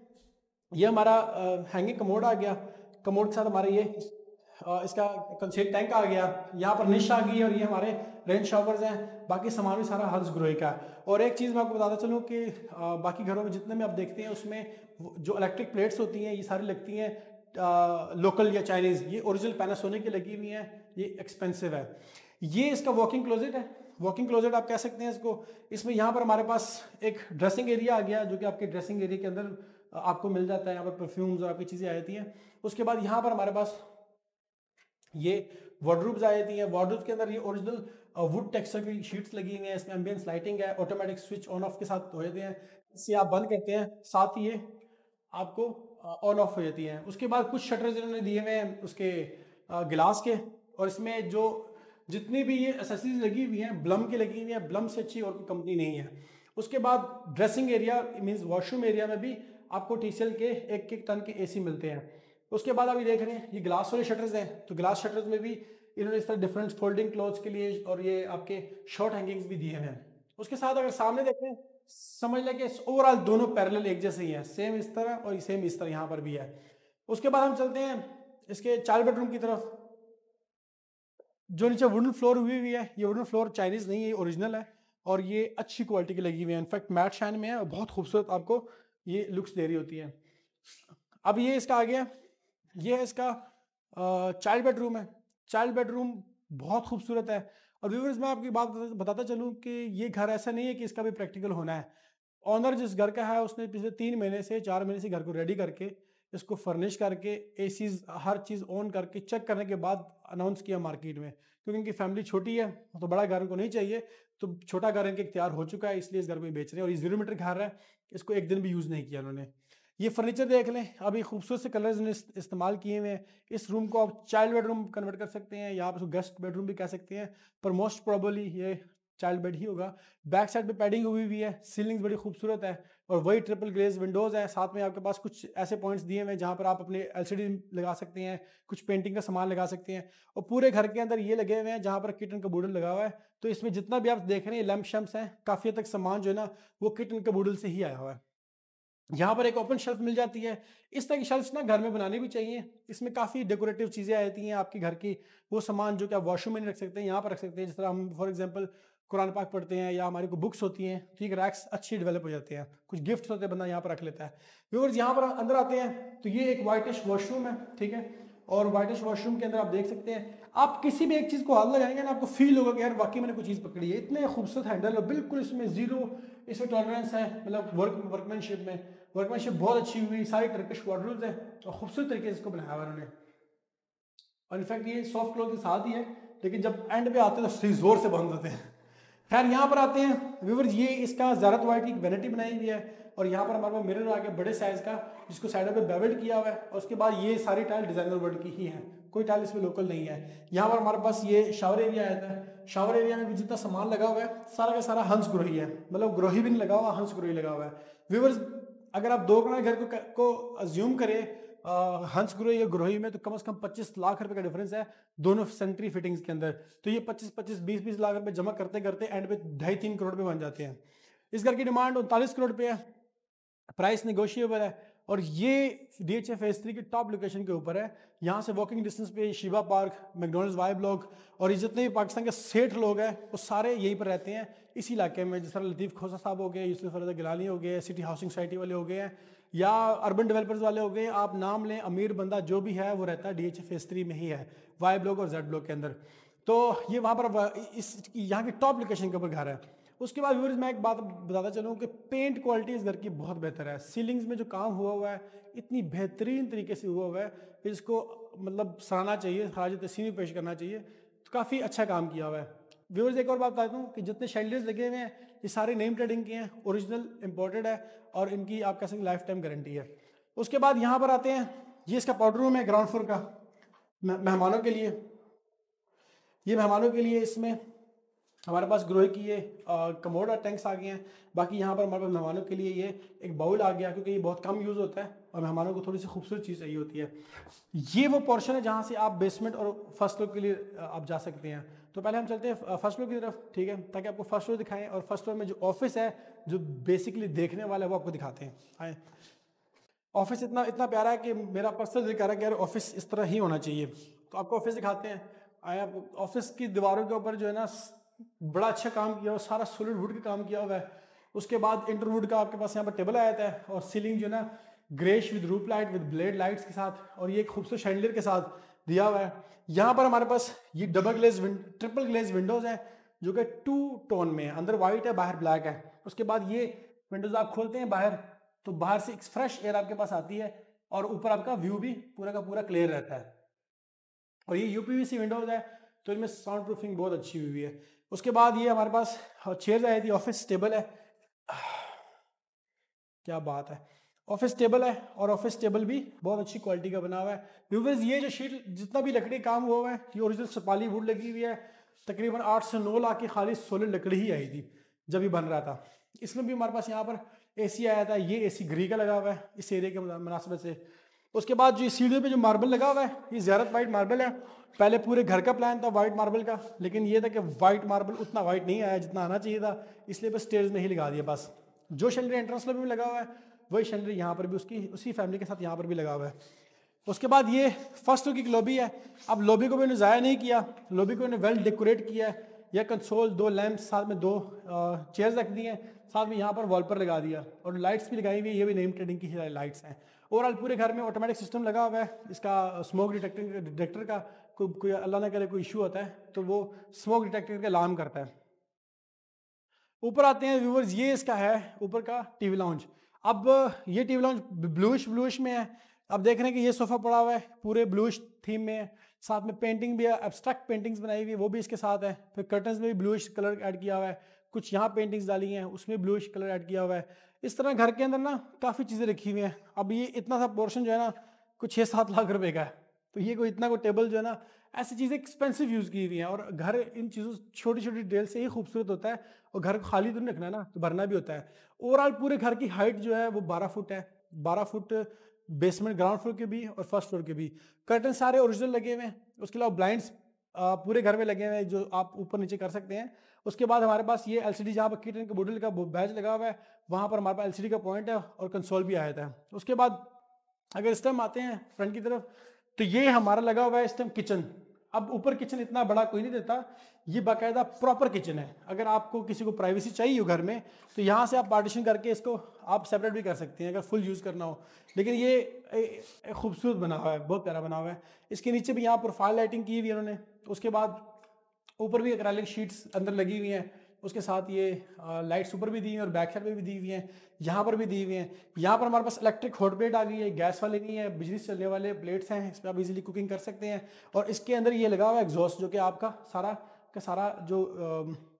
ये हमारा हैंगिंग कमोड आ गया। कमोड के साथ हमारे ये इसका कंसेट टैंक आ गया, यहाँ पर निश आ गई और ये हमारे रेन शॉवर्स हैं। बाकी सामान भी सारा हंस ग्रोही का है। और एक चीज़ मैं आपको बताता चलूँ कि बाकी घरों में जितने में आप देखते हैं उसमें जो इलेक्ट्रिक प्लेट्स होती हैं ये सारी लगती हैं लोकल या चाइनीज़। ये ओरिजिनल पैनासोनिक की लगी हुई हैं, ये एक्सपेंसिव है। ये इसका वॉकिंग क्लोजेट है, वॉकिंग क्लोजेट आप कह सकते हैं इसको। इसमें यहाँ पर हमारे पास एक ड्रेसिंग एरिया आ गया जो कि आपके ड्रेसिंग एरिया के अंदर आपको मिल जाता है। यहाँ पर परफ्यूम्स और आपकी चीज़ें आ जाती हैं। उसके बाद यहाँ पर हमारे पास ये वार्डरोब्स आ जाती हैं। वार्डरोब्स के अंदर ये ओरिजिनल वुड टेक्सचर की शीट्स लगी हुई हैं, इसमें एम्बियंस लाइटिंग है, ऑटोमेटिक स्विच ऑन ऑफ के साथ हो जाते हैं। इससे आप बंद करते हैं, साथ ही ये आपको ऑन ऑफ हो जाती हैं। उसके बाद कुछ शटर्स इन्होंने दिए हुए हैं उसके गिलास के, और इसमें जो जितनी भी ये एसेसरीज लगी हुई हैं ब्लम की लगी हुई हैं, ब्लम से अच्छी और कोई कंपनी नहीं है। उसके बाद dressing area means washroom area में भी आपको TCL के 1-1 टन के AC मिलते हैं। उसके बाद अभी देख रहे हैं ये ग्लास वाले शटर्स हैं, तो ग्लास शटर्स में भी इन्होंने इस तरह डिफरेंट फोल्डिंग क्लोथ्स के लिए और ये आपके शॉर्ट हैंगिंग्स भी दिए हुए हैं। उसके साथ अगर सामने देखें, समझ लें कि ओवरऑल दोनों पैरेलल एक जैसे ही हैं, सेम इस तरह और सेम इस तरह यहाँ पर भी है। उसके बाद हम चलते हैं इसके चाइल्ड बेडरूम की तरफ। जो नीचे वुडन फ्लोर हुई है, ये वुडन फ्लोर चाइनीज़ नहीं है, ये ओरिजिनल है और ये अच्छी क्वालिटी की लगी हुई है। इनफैक्ट मैट शाइन में है और बहुत खूबसूरत आपको ये लुक्स दे रही होती है। अब ये इसका आ गया, ये है इसका चाइल्ड बेडरूम है। चाइल्ड बेडरूम बहुत खूबसूरत है। और व्यूअर्स, मैं आपकी बात बताता चलूँ कि ये घर ऐसा नहीं है कि इसका भी प्रैक्टिकल होना है। ऑनर जिस घर का है उसने पिछले 3 महीने से 4 महीने से घर को रेडी करके इसको फर्निश करके एसीज हर चीज़ ऑन करके चेक करने के बाद अनाउंस किया मार्केट में, क्योंकि इनकी फैमिली छोटी है तो बड़ा घर इनको नहीं चाहिए, तो छोटा घर इनके इख्तियार हो चुका है, इसलिए इस घर को ही बेच रहे हैं। और ये 0 मीटर घर है, इसको एक दिन भी यूज़ नहीं किया उन्होंने। ये फर्नीचर देख लें, अभी खूबसूरत से कलर्स ने इस्तेमाल किए हुए हैं। इस रूम को आप चाइल्ड बेडरूम कन्वर्ट कर सकते हैं या आप इसको गेस्ट बेडरूम भी कह सकते हैं, पर मोस्ट प्रोबेबली ये चाइल्ड बेड ही होगा। बैक साइड पे पैडिंग हुई हुई है, सीलिंग्स बड़ी खूबसूरत है और वही ट्रिपल ग्लेज विंडोज़ है। साथ में आपके पास कुछ ऐसे पॉइंट्स दिए हुए हैं जहाँ पर आप अपने LCD लगा सकते हैं, कुछ पेंटिंग का सामान लगा सकते हैं। और पूरे घर के अंदर ये लगे हुए हैं जहाँ पर किचन कबूडल लगा हुआ है। तो इसमें जितना भी आप देख रहे हैं लैम्प शैम्प्स हैं, काफ़ी हद तक सामान जो है ना वो किचन कबूडल से ही आया हुआ है। यहाँ पर एक ओपन शेल्फ मिल जाती है। इस तरह की शेल्फ्स ना घर में बनानी भी चाहिए। इसमें काफ़ी डेकोरेटिव चीज़ें आ जाती हैं आपके घर की, वो सामान जो कि आप वॉशरूम में नहीं रख सकते हैं यहाँ पर रख सकते हैं। जिस तरह हम फॉर एग्जांपल कुरान पाक पढ़ते हैं या हमारी कोई बुक्स होती हैं, ठीक, रैक्स अच्छी डेवलप हो जाते हैं। कुछ गिफ्ट्स होते हैं, बंदा यहाँ पर रख लेता है। व्यूअर्स, यहाँ पर अंदर आते हैं तो ये एक वाइटिश वॉशरूम है, ठीक है। और वाइटिश वॉशरूम के अंदर आप देख सकते हैं, आप किसी भी एक चीज़ को हाथ लगाएंगे ना आपको फील होगा कि यार वाकई मैंने कोई चीज़ पकड़ी है। इतने खूबसूरत हैंडल और बिल्कुल इसमें ज़ीरो इसमें टॉलरेंस है, मतलब वर्कमैनशिप में वर्कमैनशिप बहुत अच्छी हुई। सारी टर्किश वार्डरोब्स है और खूबसूरत तरीके से इसको बनाया हुआ उन्होंने। और इनफैक्ट ये सॉफ्ट क्लोथ के साथ ही है, लेकिन जब एंड पे आते हैं तो सही जोर से बंद होते हैं। खैर, यहाँ पर आते हैं व्यूअर्स, ये इसका ज़ारत वाइट की वैनिटी बनाई हुई है और यहाँ पर हमारे पास मिरर आ गया बड़े साइज़ का, जिसको साइडों पे बेवल्ड किया हुआ है। और उसके बाद ये सारी टाइल डिज़ाइनर वर्ल्ड की ही है, कोई टाइल इसमें लोकल नहीं है। यहाँ पर हमारे पास ये शावर एरिया आता है, शावर एरिया में भी जितना सामान लगा हुआ है सारा का सारा हंस ग्रोही है, मतलब ग्रोही भी नहीं लगा हुआ, हंस ग्रोही लगा हुआ है। व्यूअर्स, अगर आप 2 कनाल घर को अज्यूम करें हंस ग्रोही या ग्रोही में, तो कम से कम 25 लाख रुपए का डिफरेंस है दोनों सेंट्री फिटिंग्स के अंदर। तो ये 25-25, 20-20 लाख रुपए जमा करते करते एंड पे 2.5-3 करोड़ पे बन जाते हैं। इस घर की डिमांड 39 करोड़ पे है, प्राइस निगोशिएबल है और ये DHA फेज 3 की टॉप लोकेशन के ऊपर है। यहाँ से वॉकिंग डिस्टेंस पे Shiva park, McDonald's, Y block और ये जितने भी पाकिस्तान के सेठ लोग हैं वो सारे यहीं पर रहते हैं इसी इलाके में। जिस तरह लतीफ़ खोसा साहब हो गए, यूसुफ रज़ा गिलानी हो गए, सिटी हाउसिंग सोसाइटी वाले हो गए हैं या अर्बन डेवलपर्स वाले हो गए, आप नाम लें, अमीर बंदा जो भी है वो रहता है DHA फेज 3 में ही है, वाई ब्लॉक और जेड ब्लॉक के अंदर। तो ये वहाँ पर यहाँ की टॉप लोकेशन के ऊपर घर है। उसके बाद व्यूअर्स मैं एक बात बताता चलूँ कि पेंट क्वालिटी इस घर की बहुत बेहतर है। सीलिंग्स में जो काम हुआ है इतनी बेहतरीन तरीके से हुआ है कि इसको मतलब सराहना चाहिए, खराज तहसीन भी पेश करना चाहिए। तो काफ़ी अच्छा काम किया हुआ है। व्यूअर्स एक और बात बताता हूँ कि जितने शैंडलियर्स लगे हुए हैं ये सारे नेम ट्रेडिंग के हैं, ओरिजिनल इम्पोर्टेड है और इनकी आप कह सकते लाइफ टाइम गारंटी है। उसके बाद यहाँ पर आते हैं, ये इसका पाउडर रूम है ग्राउंड फ्लोर का मेहमानों के लिए। ये मेहमानों के लिए इसमें हमारे पास ग्रोही की ये कमोड और टैंक्स आ गए हैं। बाकी यहाँ पर हमारे पास मेहमानों के लिए ये एक बाउल आ गया क्योंकि ये बहुत कम यूज़ होता है और मेहमानों को थोड़ी सी खूबसूरत चीज़ चाहिए होती है। ये वो पोर्शन है जहाँ से आप बेसमेंट और फर्स्ट फ्लोर के लिए आप जा सकते हैं। तो पहले हम चलते हैं फर्स्ट फ्लोर की तरफ, ठीक है, ताकि आपको फर्स्ट फ्लोर दिखाएं और फर्स्ट फ्लोर में जो ऑफिस है जो बेसिकली देखने वाला है वो आपको दिखाते हैं। आए, ऑफिस इतना इतना प्यारा है कि मेरा पर्सनल दिल कह रहा है कि यार ऑफिस इस तरह ही होना चाहिए। तो आपको ऑफिस दिखाते हैं। आए, ऑफिस की दीवारों के ऊपर जो है ना बड़ा अच्छा काम किया हुआ, सारा सॉलिड वुड का काम किया हुआ है। उसके बाद इंटरवुड का आपके पास यहाँ पर टेबल आया था और सीलिंग जो है ना ग्रेश विद रूप लाइट विद ब्लेड लाइट्स के साथ और ये एक खूबसूरत शैंडलियर के साथ दिया हुआ है। यहाँ पर हमारे पास ये ट्रिपल ग्लेज विंडोज हैं जो कि 2 टोन में है, अंदर वाइट है बाहर ब्लैक है। उसके बाद ये विंडोज आप खोलते हैं बाहर तो बाहर से एक फ्रेश एयर आपके पास आती है और ऊपर आपका व्यू भी पूरा का पूरा क्लियर रहता है। और ये UPVC विंडोज है तो इनमें साउंड प्रूफिंग बहुत अच्छी हुई है। उसके बाद ये हमारे पास चेयर्स आई थी, ऑफिस टेबल है, क्या बात है, ऑफिस टेबल है और ऑफिस टेबल भी बहुत अच्छी क्वालिटी का बना हुआ है। व्यूअर्स ये जो शीट जितना भी लकड़ी काम हुआ हुआ है ये ओरिजिनल सपाली वुड लगी हुई है। तकरीबन 8 से 9 लाख की खाली सॉलिड लकड़ी ही आई थी जब ये बन रहा था। इसमें भी हमारे पास यहाँ पर AC आया था, ये AC ग्री का लगा हुआ है इस एरिया के मुनासिबत से। उसके बाद जो सीढ़ियों पे जो मार्बल लगा हुआ है ये ज़ियारत वाइट मार्बल है। पहले पूरे घर का प्लान था वाइट मार्बल का, लेकिन ये था कि वाइट मार्बल उतना वाइट नहीं आया जितना आना चाहिए था, इसलिए बस स्टेयर्स में ही लगा दिया। बस जो शैंडलियर एंट्रेंस में भी लगा हुआ है वही शैंडलियर यहाँ पर भी उसी फैमिली के साथ यहाँ पर भी लगा हुआ है। उसके बाद ये फर्स्ट फ्लोर की लॉबी है। अब लॉबी को भी इन्होंने ज़ाया नहीं किया, लॉबी को इन्होंने वेल डेकोरेट किया है। यह कंसोल, 2 लैंप, साथ में 2 चेयर्स रख दी हैं, साथ में यहाँ पर वॉल पर लगा दिया और लाइट्स भी लगाई हुई है, ये भी नेम ट्रेडिंग की लाइट्स हैं। ओवरऑल पूरे घर में ऑटोमेटिक सिस्टम लगा हुआ है। इसका स्मोक डिटेक्टर का कोई अल्लाह ना करे कोई इशू होता है तो वो स्मोक डिटेक्टर का अलार्म करता है। ऊपर आते हैं व्यूअर्स, ये इसका है ऊपर का टीवी लाउंज। अब ये टीवी लाउंज ब्लूइश में है। अब देख रहे हैं कि ये सोफा पड़ा हुआ है पूरे ब्लूइश थीम में है, साथ में पेंटिंग भी है, एब्स्ट्रैक्ट पेंटिंग्स बनाई हुई है वो भी इसके साथ है। फिर कर्टन्स में भी ब्लूइश कलर ऐड किया हुआ है, कुछ यहाँ पेंटिंग्स डाली हैं उसमें ब्लूइश कलर ऐड किया हुआ है। इस तरह घर के अंदर ना काफ़ी चीज़ें रखी हुई हैं। अब ये इतना सा पोर्शन जो है ना कुछ 6-7 लाख रुपए का है, तो ये कोई इतना कोई टेबल जो है ना, ऐसी चीज़ें एक्सपेंसिव यूज़ की हुई हैं। और घर इन चीज़ों छोटी छोटी डिटेल से ही खूबसूरत होता है और घर को खाली तो नहीं रखना है ना, तो भरना भी होता है। ओवरऑल पूरे घर की हाइट जो है वो 12 फुट है, 12 फुट बेसमेंट ग्राउंड फ्लोर के भी और फर्स्ट फ्लोर के भी। कर्टन सारे ओरिजिनल लगे हुए हैं। उसके अलावा ब्लाइंड्स पूरे घर में लगे हुए हैं जो आप ऊपर नीचे कर सकते हैं। उसके बाद हमारे पास ये LCD जहाँ पर किचन के बॉटल का बैच लगा हुआ है वहाँ पर हमारे पास LCD का पॉइंट है और कंसोल भी आया था। उसके बाद अगर इस टाइम आते हैं फ्रंट की तरफ तो ये हमारा लगा हुआ है इस टाइम किचन। अब ऊपर किचन इतना बड़ा कोई नहीं देता, ये बाकायदा प्रॉपर किचन है। अगर आपको किसी को प्राइवेसी चाहिए हो घर में तो यहाँ से आप पार्टीशन करके इसको आप सेपरेट भी कर सकते हैं अगर फुल यूज़ करना हो। लेकिन ये खूबसूरत बना हुआ है, बहुत प्यारा बना हुआ है। इसके नीचे भी यहाँ प्रोफाइल लाइटिंग की हुई है उन्होंने। उसके बाद ऊपर भी एक्रेलिक शीट्स अंदर लगी हुई हैं, उसके साथ ये लाइट्स ऊपर भी दी हुई हैं और बैक साइड पे भी दी हुई हैं, यहाँ पर भी दी हुई हैं। यहाँ पर हमारे पास इलेक्ट्रिक हॉट प्लेट आ गई है, गैस वाले नहीं है, बिजली से चलने वाले प्लेट्स हैं, इस पर आप इजीली कुकिंग कर सकते हैं। और इसके अंदर ये लगा हुआ है एग्जॉस्ट जो कि आपका सारा जो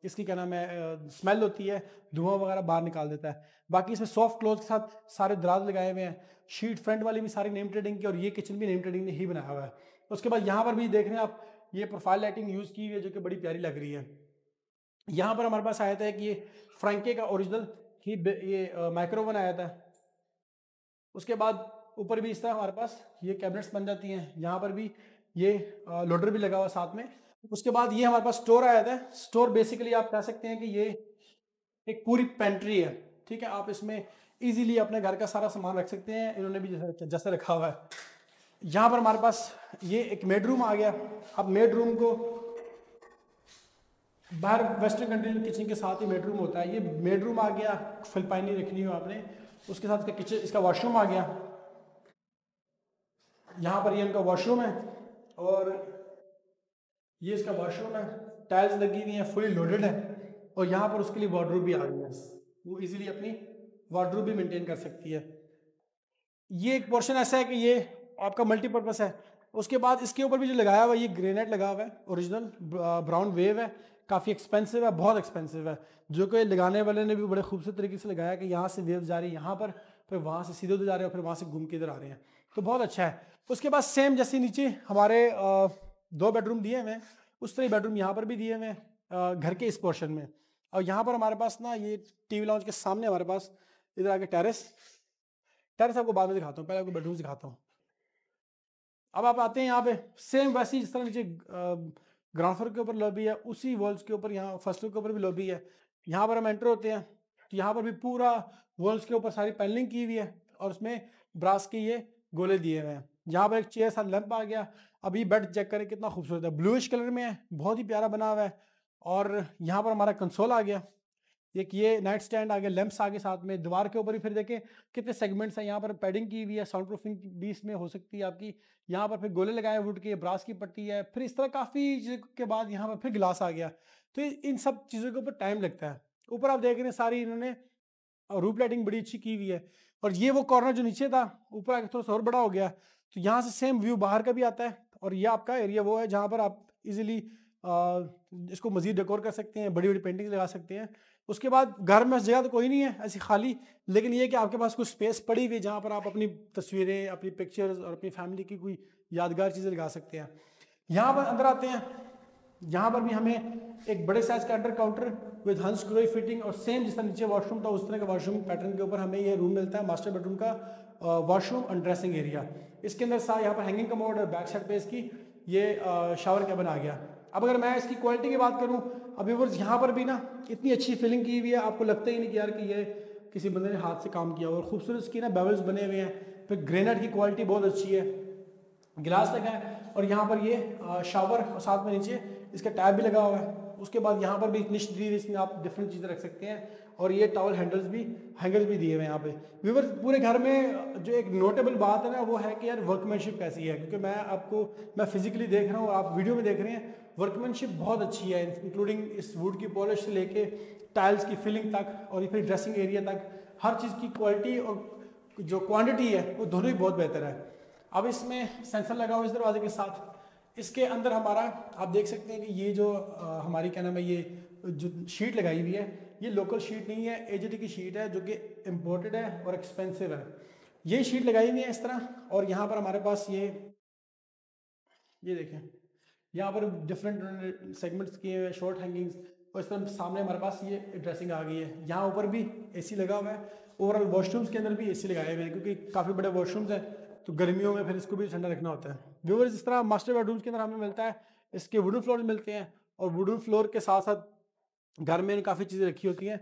इसकी क्या नाम है स्मेल होती है, धुआं वगैरह बाहर निकाल देता है। बाकी इसमें सॉफ्ट क्लोज के साथ सारे दराज लगाए हुए हैं। शीट फ्रंट वाली भी सारी नेम ट्रेडिंग की और ये किचन भी नेम ट्रेडिंग ने ही बनाया हुआ है। उसके बाद यहाँ पर भी देख रहे हैं आप, ये प्रोफाइल लाइटिंग यूज़ की हुई है जो कि बड़ी प्यारी लग रही है। यहाँ पर हमारे पास आया था कि ये फ्रैंके का ओरिजिनल ही ये माइक्रो ओवन आया था। उसके बाद ऊपर भी इस तरह हमारे पास ये कैबिनेट्स बन जाती हैं, यहाँ पर भी ये लोडर भी लगा हुआ साथ में। उसके बाद ये हमारे पास स्टोर आया था। स्टोर बेसिकली आप कह सकते हैं कि ये एक पूरी पेंट्री है, ठीक है। आप इसमें इजीली अपने घर का सारा सामान रख सकते हैं, इन्होंने भी जैसे रखा हुआ है। यहाँ पर हमारे पास ये एक बेड रूम आ गया। अब बेड रूम को बाहर वेस्टर्न कंट्री किचन के साथ ही बेड रूम होता है, ये बेड रूम आ गया, फिलपाइनी रखनी हो आपने। उसके साथ इसका किचन, इसका वॉशरूम आ गया। यहाँ पर ये इनका वॉशरूम है और ये इसका वॉशरूम है, टाइल्स लगी हुई हैं, फुली लोडेड है। और यहाँ पर उसके लिए वार्डरोब भी आ गई है, वो इजीली अपनी वार्डरोब भी मेंटेन कर सकती है। ये एक पोर्शन ऐसा है कि ये आपका मल्टीपर्पज़ है। उसके बाद इसके ऊपर भी जो लगाया हुआ है, ये ग्रेनाइट लगा हुआ है, ओरिजिनल ब्राउन वेव है, काफ़ी एक्सपेंसिव है, बहुत एक्सपेंसिव है, जो कि लगाने वाले ने भी बड़े खूबसूरत तरीके से लगाया कि यहाँ से वेव जा रही है यहाँ पर, फिर वहाँ से सीधे उधर जा रहे हैं, फिर वहाँ से घूम के इधर आ रहे हैं, तो बहुत अच्छा है। उसके बाद सेम जैसे नीचे हमारे 2 बेडरूम दिए हुए हैं, उस तरह बेडरूम यहाँ पर भी दिए हुए हैं घर के इस पोर्शन में। और यहाँ पर हमारे पास ना ये टीवी लाउंज के सामने हमारे पास इधर आके टेरेस आपको बाद में दिखाता हूँ, पहले आपको बेडरूम दिखाता हूँ। अब आप आते हैं यहाँ पे, सेम वैसे ही जिस तरह नीचे ग्राउंड फ्लोर के ऊपर लॉबी है, उसी वॉल्स के ऊपर यहाँ फर्स्ट फ्लोर के ऊपर भी लॉबी है। यहाँ पर हम एंटर होते हैं तो यहाँ पर भी पूरा वॉल्स के ऊपर सारी पैनलिंग की हुई है और उसमें ब्रास के ये गोले दिए हुए हैं। यहाँ पर एक चेयर साथ लैंप आ गया। अब ये बेड चेक करें कितना खूबसूरत है, ब्लूइश कलर में है, बहुत ही प्यारा बना हुआ है। और यहाँ पर हमारा कंसोल आ गया, एक ये नाइट स्टैंड आ गया, लैंप्स आ गए साथ में। दीवार के ऊपर ही फिर देखें कितने सेगमेंट्स हैं, यहाँ पर पैडिंग की हुई है, साउंड प्रूफिंग भी इसमें हो सकती है आपकी। यहाँ पर फिर गोले लगाए वुड के, ब्रास की पट्टी है, फिर इस तरह काफ़ी चीज़ों के बाद यहाँ पर फिर गिलास आ गया। तो इन सब चीज़ों के ऊपर टाइम लगता है। ऊपर आप देख रहे हैं सारी इन्होंने रूफ लाइटिंग बड़ी अच्छी की हुई है। और ये वो कॉर्नर जो नीचे था ऊपर आके थोड़ा सा और बड़ा हो गया, तो यहाँ से सेम व्यू बाहर का भी आता है। और ये आपका एरिया वो है जहाँ पर आप इजीली इसको मजीद डेकोर कर सकते हैं, बड़ी बड़ी पेंटिंग्स लगा सकते हैं। उसके बाद घर में जगह तो कोई नहीं है ऐसी खाली, लेकिन ये कि आपके पास कुछ स्पेस पड़ी हुई है जहाँ पर आप अपनी तस्वीरें, अपनी पिक्चर्स और अपनी फैमिली की कोई यादगार चीज़ें लगा सकते हैं। यहाँ पर अंदर आते हैं, यहाँ पर भी हमें एक बड़े साइज का अंडर काउंटर विद हंस क्लोई फिटिंग, और सेम जिस तरह नीचे वॉशरूम था उस तरह का वॉशरूम पैटर्न के ऊपर हमें ये रूम मिलता है, मास्टर बेडरूम का वॉशरूम एंड ड्रेसिंग एरिया। इसके अंदर सारा यहाँ पर हैंगिंग कमोड और बैक साइड पे इसकी ये शावर कैबिन आ गया। अब अगर मैं इसकी क्वालिटी की बात करूँ, अब व्यूअर्स यहाँ पर भी ना इतनी अच्छी फीलिंग की हुई है, आपको लगता ही नहीं कि यार कि ये किसी बंदे ने हाथ से काम किया। और खूबसूरत इसकी ना बेवल्स बने हुए हैं, फिर ग्रेनाइट की क्वालिटी बहुत अच्छी है, गिलास लगा है। और यहाँ पर ये शावर और साथ में नीचे इसका टैब भी लगा हुआ है। उसके बाद यहाँ पर भी निश दी, इसमें आप डिफरेंट चीज़ें रख सकते हैं। और ये टॉवल हैंगर्स भी दिए हुए हैं यहाँ पे। व्यूअर्स पूरे घर में जो एक नोटेबल बात है ना वो है कि यार वर्कमैनशिप कैसी है, क्योंकि मैं फिजिकली देख रहा हूँ, आप वीडियो में देख रहे हैं, वर्कमैनशिप बहुत अच्छी है, इंक्लूडिंग इस वुड की पॉलिश से लेके टाइल्स की फिलिंग तक और फिर ड्रेसिंग एरिया तक, हर चीज़ की क्वालिटी और जो क्वांटिटी है वो दोनों ही बहुत बेहतर है। अब इसमें सेंसर लगा हुआ इस दरवाजे के साथ। इसके अंदर हमारा आप देख सकते हैं कि ये जो हमारी क्या नाम है, ये जो शीट लगाई हुई है ये लोकल शीट नहीं है, एजेडी की शीट है जो कि इम्पोर्टेड है और एक्सपेंसिव है। ये शीट लगाई हुई है इस तरह। और यहाँ पर हमारे पास ये देखें, यहाँ पर डिफरेंट सेगमेंट्स किए हुए, शॉर्ट हैंगिंग्स। और इस तरह सामने हमारे पास ये ड्रेसिंग आ गई है। यहाँ ऊपर भी एसी लगा हुआ है, ओवरऑल वॉशरूम्स के अंदर भी एसी लगाए हुए हैं क्योंकि काफ़ी बड़े वॉशरूम्स हैं, तो गर्मियों में फिर इसको भी ठंडा रखना होता है। व्यूअर्स इस तरह मास्टर बेडरूम्स के अंदर हमें मिलता है, इसके वुडन फ्लोर मिलते हैं। और वुडन फ्लोर के साथ साथ घर में काफ़ी चीज़ें रखी होती हैं।